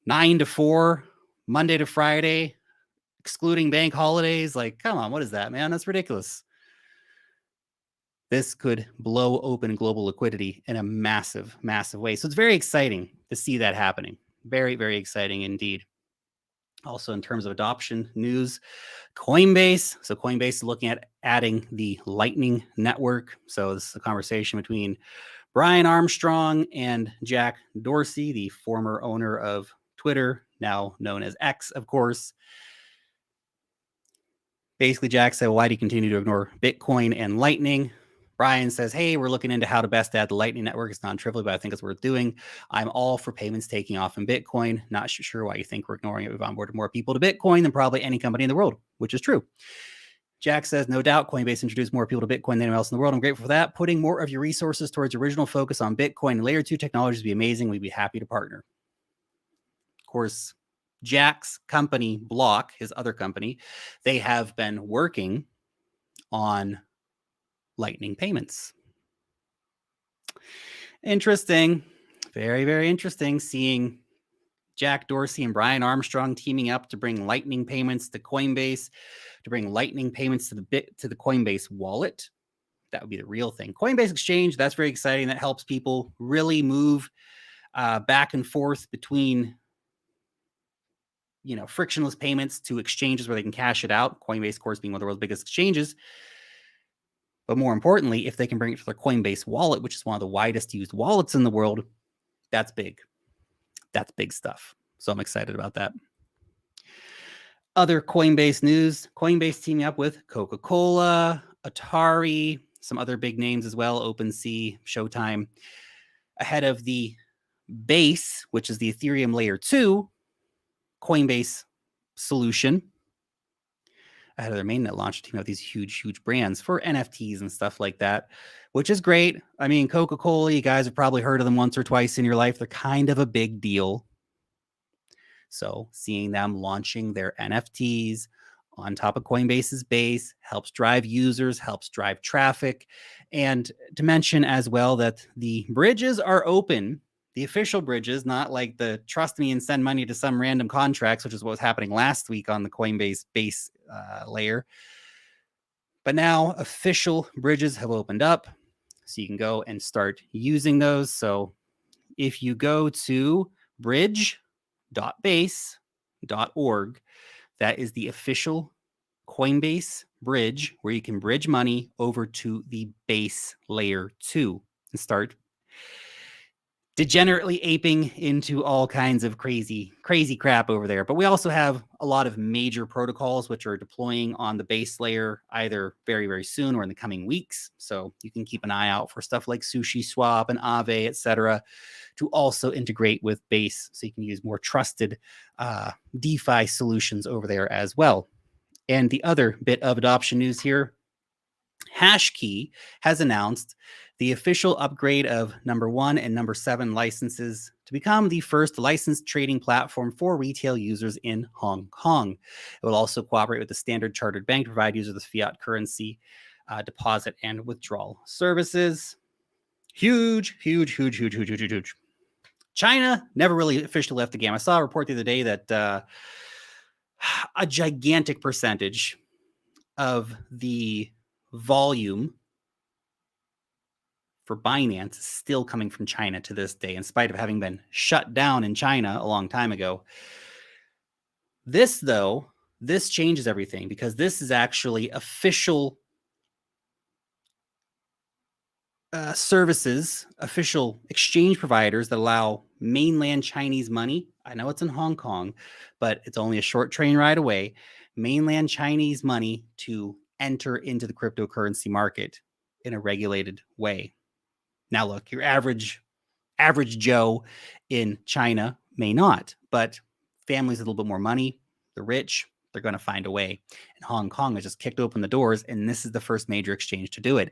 S1: 9 to 4, Monday to Friday, excluding bank holidays. Like, come on, what is that, man? That's ridiculous. This could blow open global liquidity in a massive, massive way. So it's very exciting to see that happening. Very, very exciting indeed. Also, in terms of adoption news, Coinbase. So Coinbase is looking at adding the Lightning Network. So this is a conversation between Brian Armstrong and Jack Dorsey, the former owner of Twitter, now known as X, of course. Basically, Jack said, well, why do you continue to ignore Bitcoin and Lightning? Brian says, hey, we're looking into how to best add the Lightning Network. It's non-trivial, but I think it's worth doing. I'm all for payments taking off in Bitcoin. Not sure why you think we're ignoring it. We've onboarded more people to Bitcoin than probably any company in the world, which is true. Jack says, no doubt, Coinbase introduced more people to Bitcoin than anyone else in the world. I'm grateful for that. Putting more of your resources towards original focus on Bitcoin and layer 2 technologies would be amazing. We'd be happy to partner. Of course, Jack's company, Block, his other company, they have been working on Lightning payments. Interesting. Very, very interesting seeing Jack Dorsey and Brian Armstrong teaming up to bring Lightning payments to Coinbase, to bring Lightning payments to the Coinbase wallet. That would be the real thing. Coinbase Exchange, that's very exciting. That helps people really move back and forth between frictionless payments to exchanges where they can cash it out. Coinbase, of course, being one of the world's biggest exchanges. But more importantly, if they can bring it to their Coinbase wallet, which is one of the widest used wallets in the world, that's big. That's big stuff. So I'm excited about that. Other Coinbase news, Coinbase teaming up with Coca-Cola, Atari, some other big names as well, OpenSea, Showtime, ahead of the Base, which is the Ethereum layer 2 Coinbase solution. Ahead of their mainnet launch, teaming up these huge brands for NFTs and stuff like that, which is great. I mean, Coca-Cola, you guys have probably heard of them once or twice in your life. They're kind of a big deal. So seeing them launching their NFTs on top of Coinbase's base helps drive users, helps drive traffic. And to mention as well that the bridges are open, the official bridges, not like the trust me and send money to some random contracts, which is what was happening last week on the Coinbase base layer. But now official bridges have opened up, so you can go and start using those. So if you go to bridge.base.org, that is the official Coinbase bridge where you can bridge money over to the base layer 2 and start degenerately aping into all kinds of crazy crap over there. But we also have a lot of major protocols which are deploying on the base layer either very, very soon or in the coming weeks. So you can keep an eye out for stuff like Sushi Swap and Aave, etc., to also integrate with Base so you can use more trusted DeFi solutions over there as well. And the other bit of adoption news here, HashKey has announced the official upgrade of number 1 and number 7 licenses to become the first licensed trading platform for retail users in Hong Kong. It will also cooperate with the Standard Chartered Bank to provide users with fiat currency deposit and withdrawal services. Huge. China never really officially left the game. I saw a report the other day that a gigantic percentage of the volume for Binance is still coming from China to this day, in spite of having been shut down in China a long time ago. This changes everything because this is actually official services, official exchange providers that allow mainland Chinese money. I know it's in Hong Kong, but it's only a short train ride away. Mainland Chinese money to enter into the cryptocurrency market in a regulated way. Now, look, your average Joe in China may not, but families with a little bit more money, the rich, they're going to find a way. And Hong Kong has just kicked open the doors, and this is the first major exchange to do it.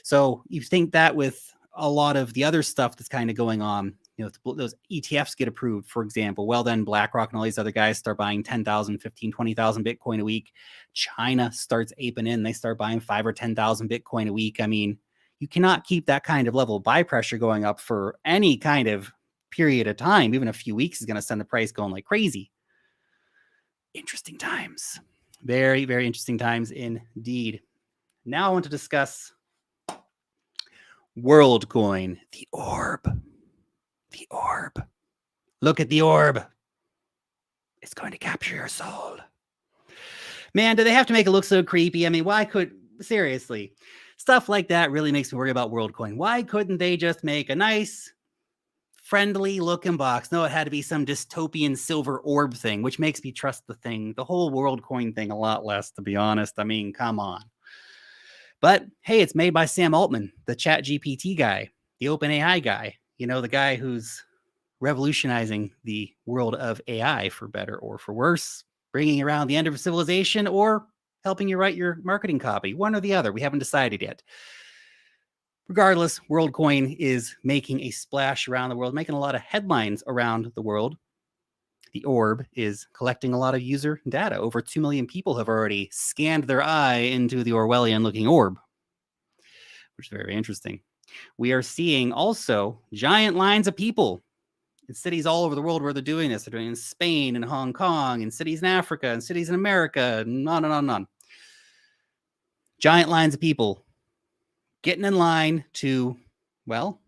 S1: So you think that with a lot of the other stuff that's kind of going on, you know, those ETFs get approved, for example, well, then BlackRock and all these other guys start buying 10,000, 15, 20,000 Bitcoin a week. China starts aping in. They start buying 5 or 10,000 Bitcoin a week. I mean, you cannot keep that kind of level of buy pressure going up for any kind of period of time. Even a few weeks is going to send the price going like crazy. Interesting times. Very, very interesting times indeed. Now I want to discuss Worldcoin, the orb. The orb. Look at the orb. It's going to capture your soul. Man, do they have to make it look so creepy? I mean, seriously, stuff like that really makes me worry about Worldcoin. Why couldn't they just make a nice, friendly looking box? No, it had to be some dystopian silver orb thing, which makes me trust the whole Worldcoin thing a lot less, to be honest. I mean, come on. But hey, it's made by Sam Altman, the ChatGPT guy, the OpenAI guy, you know, the guy who's revolutionizing the world of AI for better or for worse, bringing around the end of civilization or helping you write your marketing copy, one or the other. We haven't decided yet. Regardless, Worldcoin is making a splash around the world, making a lot of headlines around the world. The orb is collecting a lot of user data. Over 2 million people have already scanned their eye into the Orwellian-looking orb, which is very interesting. We are seeing also giant lines of people in cities all over the world where they're doing this. They're doing it in Spain and Hong Kong and cities in Africa and cities in America and on and on and on. Giant lines of people getting in line to, well,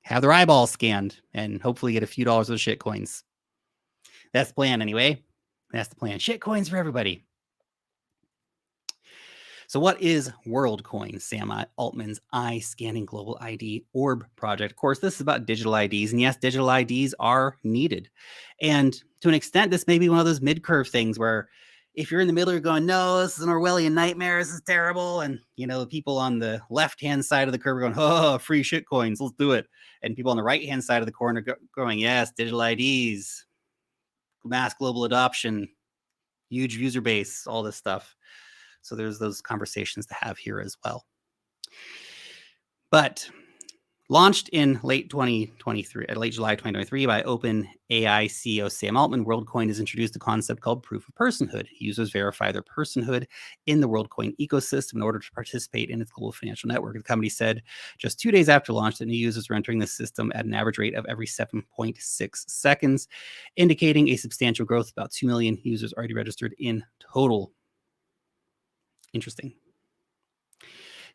S1: have their eyeballs scanned and hopefully get a few dollars of shitcoins. That's the plan anyway. That's the plan. Shitcoins for everybody. So what is Worldcoin, Sam Altman's eye-scanning global ID orb project? Of course, this is about digital IDs. And yes, digital IDs are needed. And to an extent, this may be one of those mid-curve things where if you're in the middle, you're going, no, this is an Orwellian nightmare. This is terrible. And, you know, the people on the left-hand side of the curve are going, oh, free shitcoins. Let's do it. And people on the right-hand side of the corner going, yes, digital IDs, mass global adoption, huge user base, all this stuff. So there's those conversations to have here as well. But launched in late July 2023 by OpenAI CEO Sam Altman, Worldcoin has introduced a concept called proof of personhood. Users verify their personhood in the Worldcoin ecosystem in order to participate in its global financial network. The company said just 2 days after launch that new users were entering the system at an average rate of every 7.6 seconds, indicating a substantial growth. About 2 million users already registered in total. Interesting.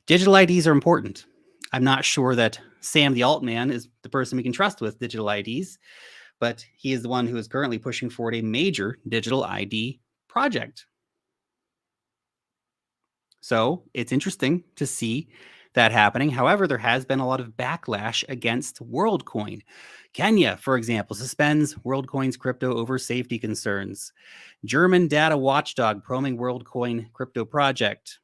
S1: Digital IDs are important. I'm not sure that Sam the Altman is the person we can trust with digital IDs, but he is the one who is currently pushing forward a major digital ID project. So it's interesting to see that happening. However, there has been a lot of backlash against Worldcoin. Kenya, for example, suspends Worldcoin's crypto over safety concerns. German data watchdog probing Worldcoin crypto project.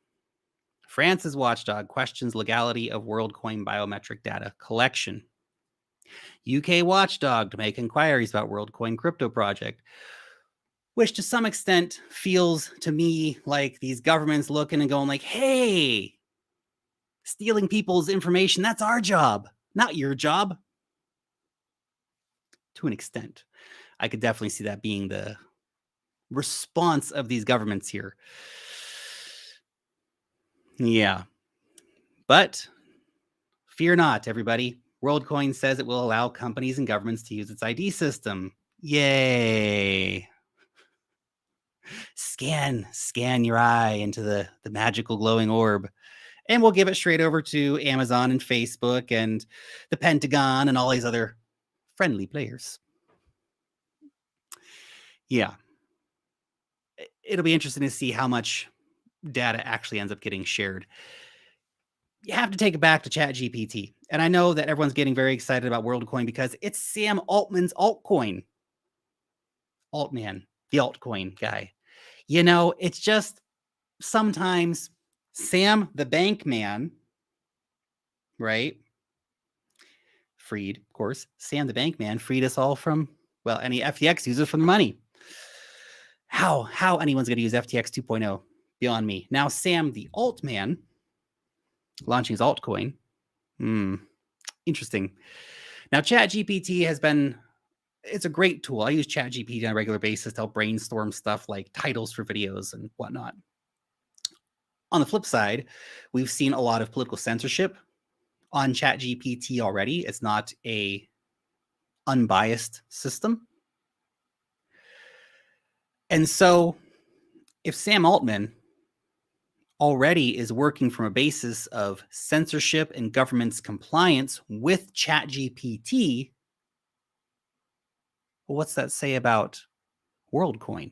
S1: France's watchdog questions legality of Worldcoin biometric data collection. UK watchdog to make inquiries about Worldcoin crypto project, which to some extent feels to me like these governments looking and going like, hey, stealing people's information, that's our job, not your job. To an extent, I could definitely see that being the response of these governments here. Yeah. But fear not, everybody. Worldcoin says it will allow companies and governments to use its ID system. Yay. Scan your eye into the magical glowing orb. And we'll give it straight over to Amazon and Facebook and the Pentagon and all these other friendly players. Yeah. It'll be interesting to see how much data actually ends up getting shared. You have to take it back to ChatGPT. And I know that everyone's getting very excited about Worldcoin because it's Sam Altman's altcoin. Altman, the altcoin guy. You know, it's just sometimes Sam the bank man, right? Freed, of course. Sam the bank man freed us all from, well, any FTX users from the money. How anyone's going to use FTX 2.0 beyond me. Now, Sam the altman launching his altcoin. Interesting. Now, ChatGPT has been, it's a great tool. I use ChatGPT on a regular basis to help brainstorm stuff like titles for videos and whatnot. On the flip side, we've seen a lot of political censorship on ChatGPT already. It's not a unbiased system. And so if Sam Altman already is working from a basis of censorship and government's compliance with ChatGPT, well, what's that say about Worldcoin?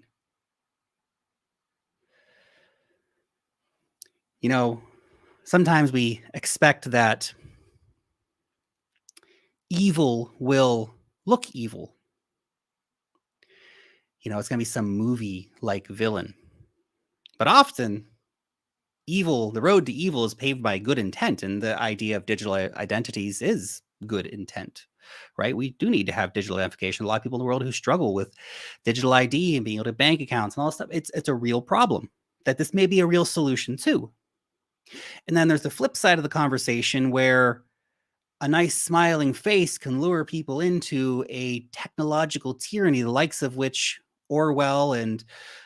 S1: You know, sometimes we expect that evil will look evil. You know, it's going to be some movie-like villain. But often, evil, the road to evil is paved by good intent, and the idea of digital identities is good intent, right? We do need to have digital identification. A lot of people in the world who struggle with digital ID and being able to bank accounts and all this stuff, it's a real problem that this may be a real solution too. And then there's the flip side of the conversation where a nice smiling face can lure people into a technological tyranny, the likes of which Orwell and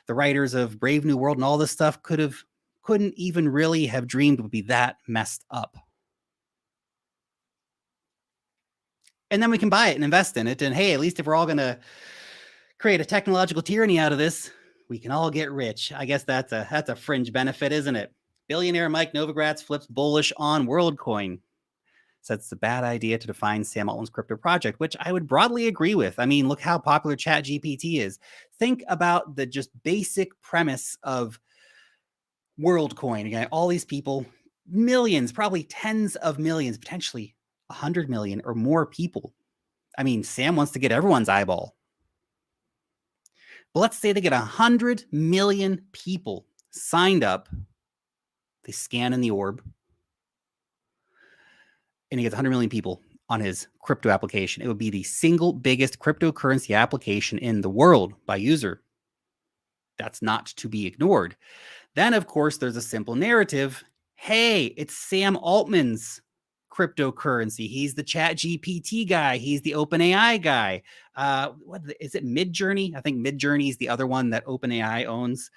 S1: the writers of Brave New World and all this stuff couldn't even really have dreamed would be that messed up. And then we can buy it and invest in it. And hey, at least if we're all going to create a technological tyranny out of this, we can all get rich. I guess that's a fringe benefit, isn't it? Billionaire Mike Novogratz flips bullish on Worldcoin. Says it's a bad idea to define Sam Altman's crypto project, which I would broadly agree with. I mean, look how popular ChatGPT is. Think about the just basic premise of Worldcoin. Again, all these people, millions, probably tens of millions, potentially 100 million or more people. I mean, Sam wants to get everyone's eyeball. But let's say they get 100 million people signed up. They scan in the orb. And he gets 100 million people on his crypto application. It would be the single biggest cryptocurrency application in the world by user. That's not to be ignored. Then, of course, there's a simple narrative. Hey, it's Sam Altman's cryptocurrency. He's the ChatGPT guy. He's the OpenAI guy. What is it? Midjourney? I think Midjourney is the other one that OpenAI owns.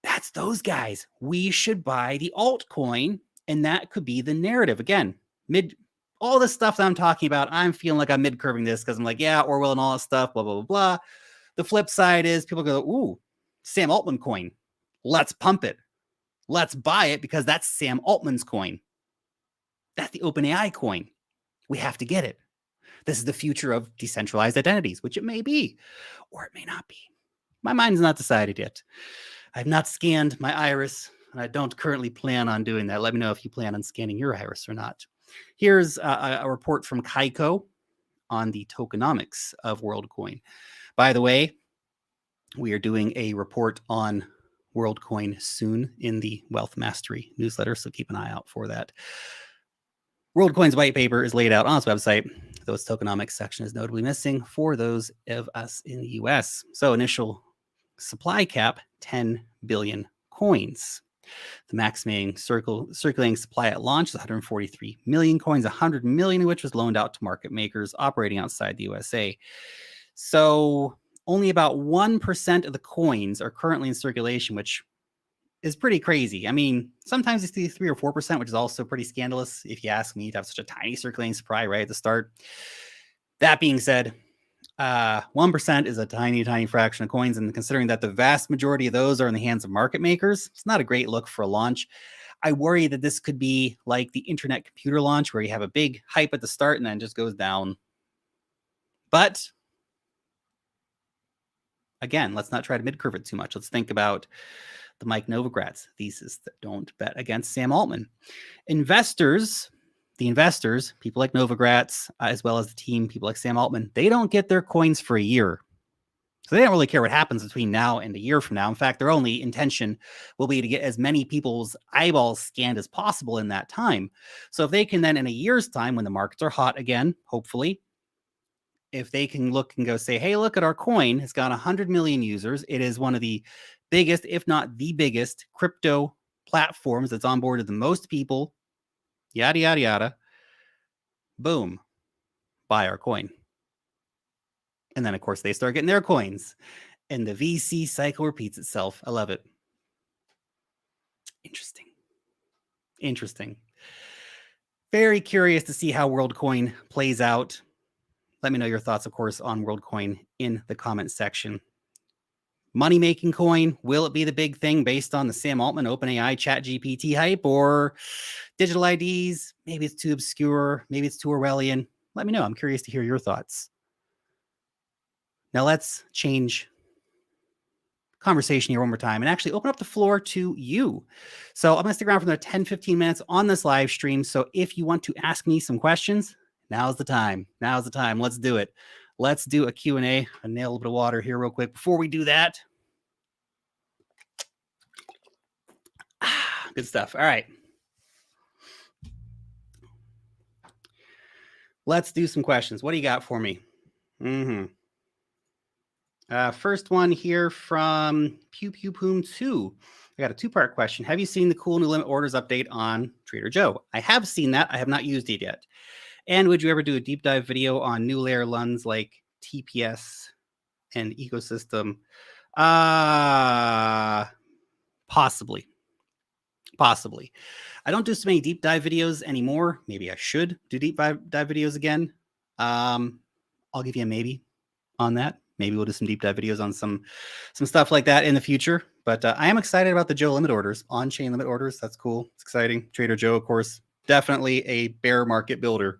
S1: That's those guys. We should buy the altcoin, and that could be the narrative. Again, all the stuff that I'm talking about, I'm feeling like I'm mid-curving this because I'm like, yeah, Orwell and all that stuff, blah, blah, blah, blah. The flip side is people go, ooh, Sam Altman coin. Let's pump it. Let's buy it because that's Sam Altman's coin. That's the OpenAI coin. We have to get it. This is the future of decentralized identities, which it may be, or it may not be. My mind's not decided yet. I've not scanned my iris. and I don't currently plan on doing that. Let me know if you plan on scanning your iris or not. Here's a report from Kaiko on the tokenomics of Worldcoin. By the way, we are doing a report on Worldcoin soon in the Wealth Mastery newsletter, so keep an eye out for that. Worldcoin's white paper is laid out on its website, though its tokenomics section is notably missing for those of us in the US. So initial supply cap, 10 billion coins. The maximum circulating supply at launch is 143 million coins, 100 million of which was loaned out to market makers operating outside the USA. So only about 1% of the coins are currently in circulation, which is pretty crazy. I mean, sometimes you see 3 or 4%, which is also pretty scandalous. If you ask me, to have such a tiny circulating supply right at the start. That being said, 1% is a tiny, tiny fraction of coins. And considering that the vast majority of those are in the hands of market makers, it's not a great look for a launch. I worry that this could be like the internet computer launch where you have a big hype at the start and then just goes down. But again, let's not try to mid-curve it too much. Let's think about the Mike Novogratz thesis that don't bet against Sam Altman. Investors, people like Novogratz, as well as the team, people like Sam Altman, they don't get their coins for a year. So they don't really care what happens between now and a year from now. In fact, their only intention will be to get as many people's eyeballs scanned as possible in that time. So if they can then, in a year's time, when the markets are hot again, hopefully, if they can look and go say, hey, look at our coin, it's got 100 million users. It is one of the biggest, if not the biggest, crypto platforms that's onboarded the most people, yada, yada, yada. Boom, buy our coin. And then, of course, they start getting their coins. And the VC cycle repeats itself. I love it. Interesting. Very curious to see how Worldcoin plays out. Let me know your thoughts, of course, on Worldcoin in the comment section. Money-making coin, will it be the big thing based on the Sam Altman OpenAI ChatGPT hype, or digital IDs? Maybe it's too obscure. Maybe it's too Orwellian. Let me know. I'm curious to hear your thoughts. Now let's change conversation here one more time and actually open up the floor to you. So I'm going to stick around for another 10, 15 minutes on this live stream. So if you want to ask me some questions, now's the time. Let's do it. Let's do a Q&A. I nail a little bit of water here real quick. Before we do that, good stuff. All right. Let's do some questions. What do you got for me? First one here from Pew Pew Poom 2. I got a two-part question. Have you seen the cool new limit orders update on Trader Joe? I have seen that. I have not used it yet. And would you ever do a deep dive video on new layer LUNs like TPS and ecosystem? Possibly. I don't do so many deep dive videos anymore. Maybe I should do deep dive videos again. I'll give you a maybe on that. Maybe we'll do some deep dive videos on some stuff like that in the future. But I am excited about the Joe limit orders, on-chain limit orders. That's cool. It's exciting. Trader Joe, of course, definitely a bear market builder.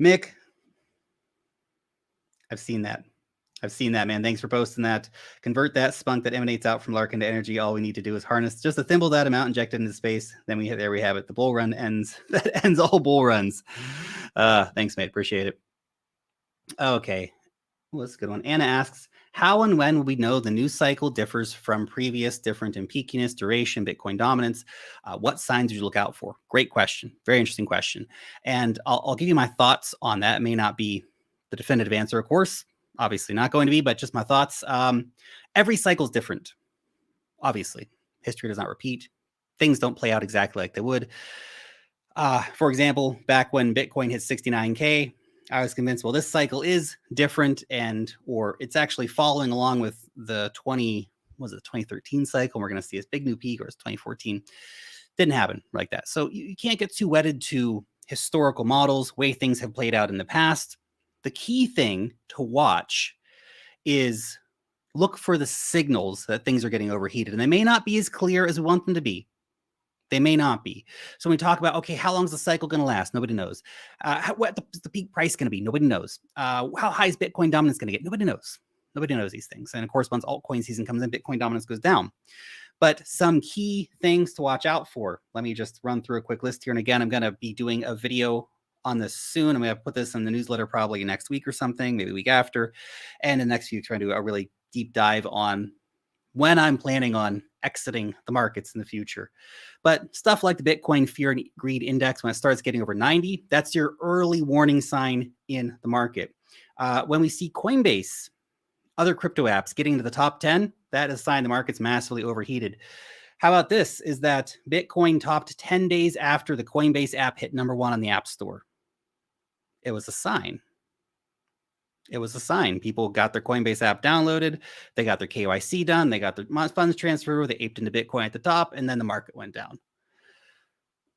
S1: Mick, I've seen that, man. Thanks for posting that. Convert that spunk that emanates out from Lark into energy. All we need to do is harness just a thimble that amount, inject it into space. Then there we have it. The bull run ends. That ends all bull runs. Thanks, mate. Appreciate it. Okay. Well, that's a good one. Anna asks, how and when will we know the new cycle differs from previous, different in peakiness, duration, Bitcoin dominance? What signs would you look out for? Great question. Very interesting question. And I'll give you my thoughts on that. It may not be the definitive answer, of course. Obviously not going to be, but just my thoughts. Every cycle is different. Obviously, history does not repeat. Things don't play out exactly like they would. For example, back when Bitcoin hit 69K, I was convinced, well, this cycle is different or it's actually following along with the 2013 cycle. We're going to see this big new peak, or it's 2014. Didn't happen like that. So you can't get too wedded to historical models, way things have played out in the past. The key thing to watch is look for the signals that things are getting overheated. And they may not be as clear as we want them to be. They may not be. So when we talk about, okay, how long is the cycle going to last? Nobody knows. What the peak price going to be? Nobody knows. How high is Bitcoin dominance going to get? Nobody knows. Nobody knows these things. And of course, once altcoin season comes in, Bitcoin dominance goes down. But some key things to watch out for. Let me just run through a quick list here. And again, I'm going to be doing a video on this soon. I'm going to put this in the newsletter probably next week or something, maybe the week after. And in the next few weeks, trying to do a really deep dive on when I'm planning on exiting the markets in the future. But stuff like the Bitcoin Fear and Greed Index, when it starts getting over 90, that's your early warning sign in the market. When we see Coinbase, other crypto apps getting into the top 10, that is a sign the market's massively overheated. How about this? Is that Bitcoin topped 10 days after the Coinbase app hit #1 on the App Store. It was a sign. It was a sign. People got their Coinbase app downloaded. They got their KYC done. They got their funds transfer. They aped into Bitcoin at the top, and then the market went down.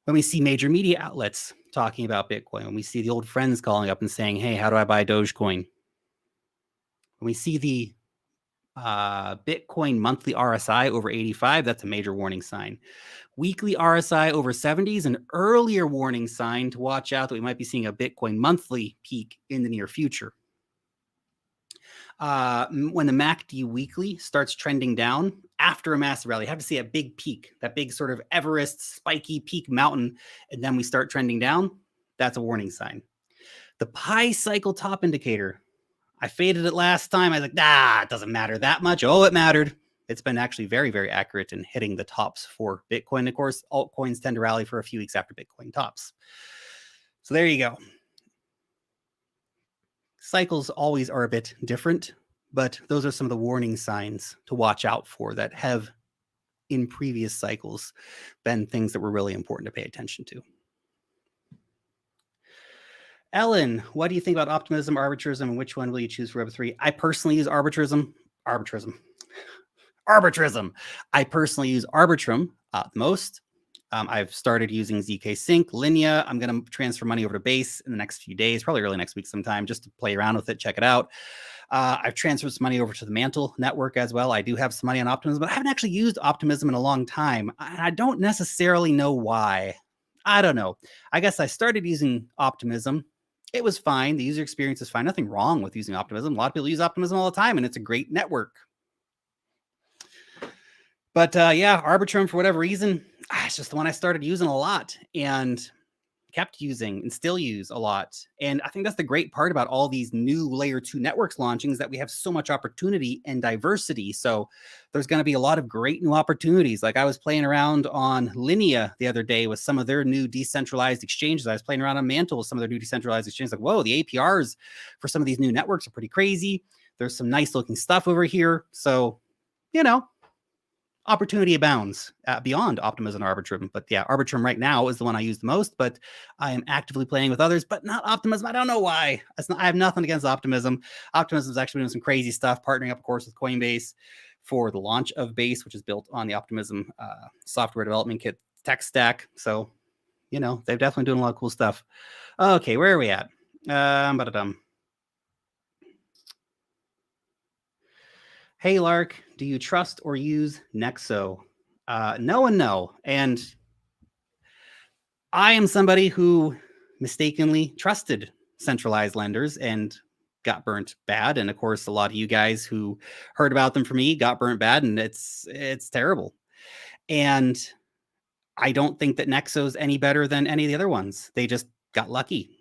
S1: When we see major media outlets talking about Bitcoin, when we see the old friends calling up and saying, hey, how do I buy Dogecoin? When we see the Bitcoin monthly RSI over 85, that's a major warning sign. Weekly RSI over 70 is an earlier warning sign to watch out that we might be seeing a Bitcoin monthly peak in the near future. When the MACD weekly starts trending down after a massive rally, you have to see a big peak, that big sort of Everest spiky peak mountain, and then we start trending down. That's a warning sign. The Pi cycle top indicator, I faded it last time. I was like, it doesn't matter that much. Oh, it mattered. It's been actually very, very accurate in hitting the tops for Bitcoin. Of course, altcoins tend to rally for a few weeks after Bitcoin tops. So there you go. Cycles always are a bit different, but those are some of the warning signs to watch out for that have in previous cycles been things that were really important to pay attention to. Ellen, what do you think about optimism, arbitrism, and which one will you choose for Web3? I personally use arbitrism. I personally use Arbitrum the most. I've started using ZK Sync, Linea. I'm going to transfer money over to Base in the next few days, probably early next week sometime, just to play around with it, check it out. I've transferred some money over to the Mantle network as well. I do have some money on Optimism, but I haven't actually used Optimism in a long time. I don't necessarily know why. I don't know. I guess I started using Optimism. It was fine. The user experience is fine. Nothing wrong with using Optimism. A lot of people use Optimism all the time, and it's a great network. But yeah, Arbitrum, for whatever reason, it's just the one I started using a lot and kept using and still use a lot. And I think that's the great part about all these new layer 2 networks launching is that we have so much opportunity and diversity. So there's going to be a lot of great new opportunities. Like I was playing around on Linea the other day with some of their new decentralized exchanges. I was playing around on Mantle with some of their new decentralized exchanges. Like, whoa, the APRs for some of these new networks are pretty crazy. There's some nice looking stuff over here. So, you know, opportunity abounds beyond Optimism and Arbitrum. But yeah, Arbitrum right now is the one I use the most, but I am actively playing with others, but not Optimism. I don't know why. I have nothing against Optimism. Optimism is actually doing some crazy stuff, partnering up, of course, with Coinbase for the launch of Base, which is built on the Optimism software development kit tech stack. So, you know, they're definitely doing a lot of cool stuff. Okay, where are we at? Hey, Lark, do you trust or use Nexo? No and no. And I am somebody who mistakenly trusted centralized lenders and got burnt bad. And of course, a lot of you guys who heard about them from me got burnt bad, and it's terrible. And I don't think that Nexo's any better than any of the other ones. They just got lucky.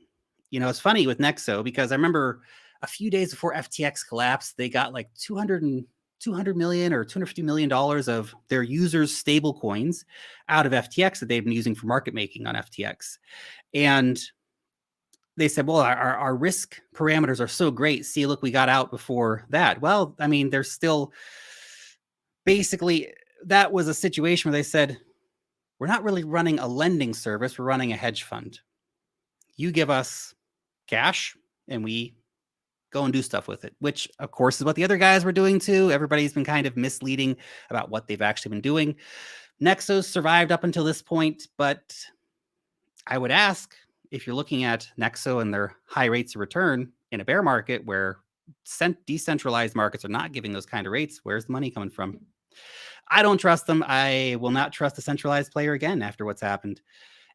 S1: You know, it's funny with Nexo because I remember a few days before FTX collapsed, they got like 200 million or $250 million of their users' stable coins out of FTX that they've been using for market making on FTX. And they said, well, our risk parameters are so great. See, look, we got out before that. Well, I mean, there's still basically that was a situation where they said, we're not really running a lending service. We're running a hedge fund. You give us cash and we go and do stuff with it, which of course is what the other guys were doing too. Everybody's been kind of misleading about what they've actually been doing. Nexos survived up until this point, but I would ask if you're looking at Nexo and their high rates of return in a bear market where decentralized markets are not giving those kind of rates, where's the money coming from? I don't trust them. I will not trust a centralized player again after what's happened.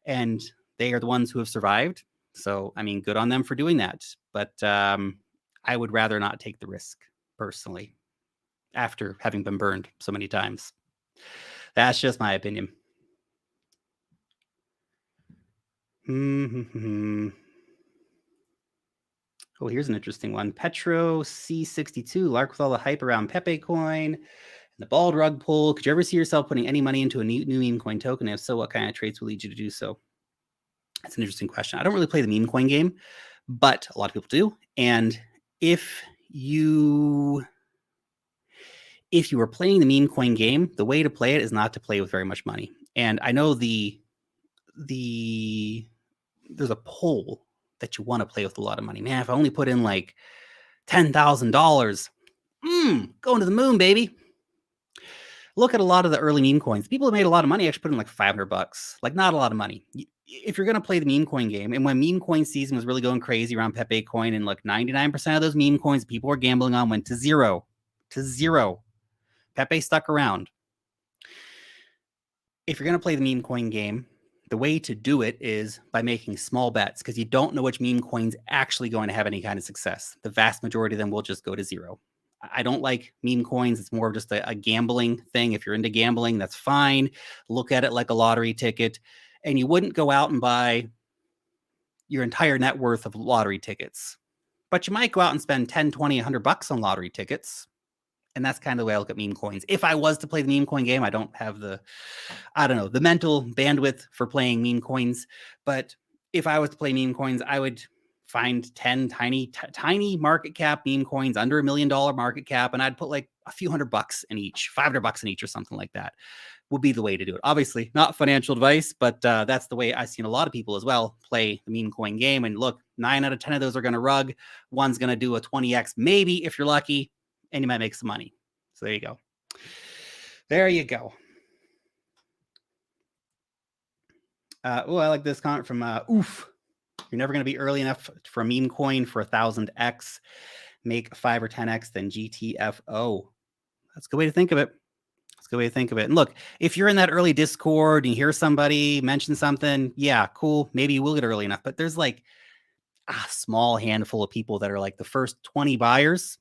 S1: And they are the ones who have survived. So, I mean, good on them for doing that. But I would rather not take the risk personally after having been burned so many times. That's just my opinion. Oh, here's an interesting one. Petro C62, Lark with all the hype around Pepe coin and the bald rug pull. Could you ever see yourself putting any money into a new meme coin token? If so, what kind of trades will lead you to do so? That's an interesting question. I don't really play the meme coin game, but a lot of people do. And if you were playing the meme coin game, the way to play it is not to play with very much money. And I know there's a poll that you want to play with a lot of money. Man, if I only put in like $10,000, going to the moon, baby. Look at a lot of the early meme coins. People who made a lot of money actually put in like $500, like not a lot of money. If you're going to play the meme coin game, and when meme coin season was really going crazy around Pepe coin, and like 99% of those meme coins people were gambling on went to zero. Pepe stuck around. If you're going to play the meme coin game, the way to do it is by making small bets, because you don't know which meme coin's actually going to have any kind of success. The vast majority of them will just go to zero. I don't like meme coins. It's more of just a gambling thing. If you're into gambling, that's fine. Look at it like a lottery ticket. And you wouldn't go out and buy your entire net worth of lottery tickets. But you might go out and spend 10, 20, $100 on lottery tickets. And that's kind of the way I look at meme coins. If I was to play the meme coin game, I don't have the mental bandwidth for playing meme coins. But if I was to play meme coins, I would find 10 tiny market cap meme coins under $1 million market cap. And I'd put like a few $100 in each, $500 in each or something like that would be the way to do it. Obviously not financial advice, but that's the way I've seen a lot of people as well play the meme coin game. And look, 9 out of 10 of those are going to rug. One's going to do a 20x, maybe if you're lucky, and you might make some money. So there you go. There you go. I like this comment from Oof. You're never going to be early enough for a meme coin for 1,000x. Make 5 or 10x, then GTFO. That's a good way to think of it. And look, if you're in that early Discord and you hear somebody mention something, yeah, cool. Maybe you will get early enough. But there's like a small handful of people that are like the first 20 buyers.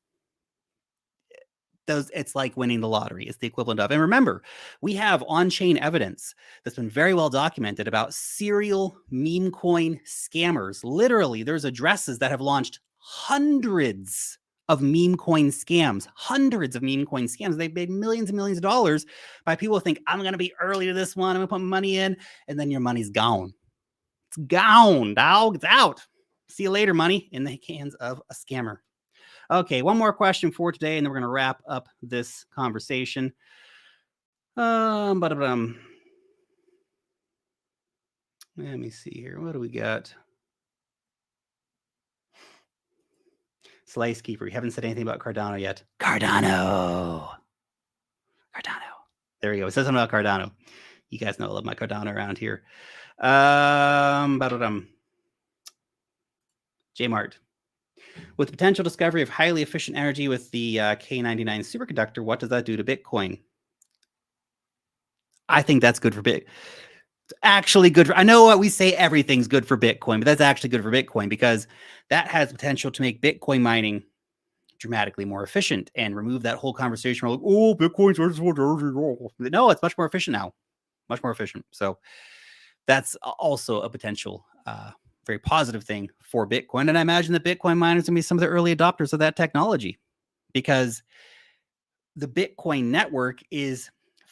S1: It's like winning the lottery. It's the equivalent of. And remember, we have on-chain evidence that's been very well documented about serial meme coin scammers. Literally, there's addresses that have launched hundreds of meme coin scams. They've made millions and millions of dollars by people who think, I'm going to be early to this one. I'm going to put money in. And then your money's gone. It's gone, dog. It's out. See you later, money in the hands of a scammer. Okay, one more question for today, and then we're going to wrap up this conversation. Let me see here. What do we got? Slice Keeper. You haven't said anything about Cardano yet. Cardano. There we go. It says something about Cardano. You guys know I love my Cardano around here. J-Mart. With the potential discovery of highly efficient energy with the K99 superconductor, what does that do to Bitcoin? I think that's good for Bitcoin. It's actually good for, I know what we say everything's good for Bitcoin, but that's actually good for Bitcoin because that has potential to make Bitcoin mining dramatically more efficient and remove that whole conversation where like, oh, Bitcoin's no, it's much more efficient now. Much more efficient. So that's also a potential very positive thing for Bitcoin. And I imagine that Bitcoin miners are going to be some of the early adopters of that technology because the Bitcoin network is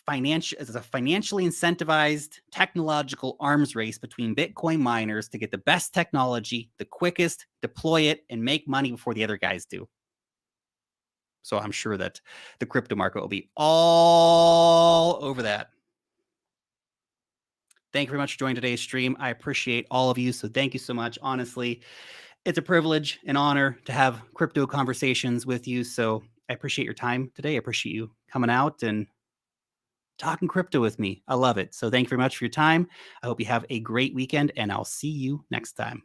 S1: a financially incentivized technological arms race between Bitcoin miners to get the best technology, the quickest, deploy it, and make money before the other guys do. So I'm sure that the crypto market will be all over that. Thank you very much for joining today's stream. I appreciate all of you. So thank you so much. Honestly, it's a privilege and honor to have crypto conversations with you. So I appreciate your time today. I appreciate you coming out and talking crypto with me. I love it. So thank you very much for your time. I hope you have a great weekend and I'll see you next time.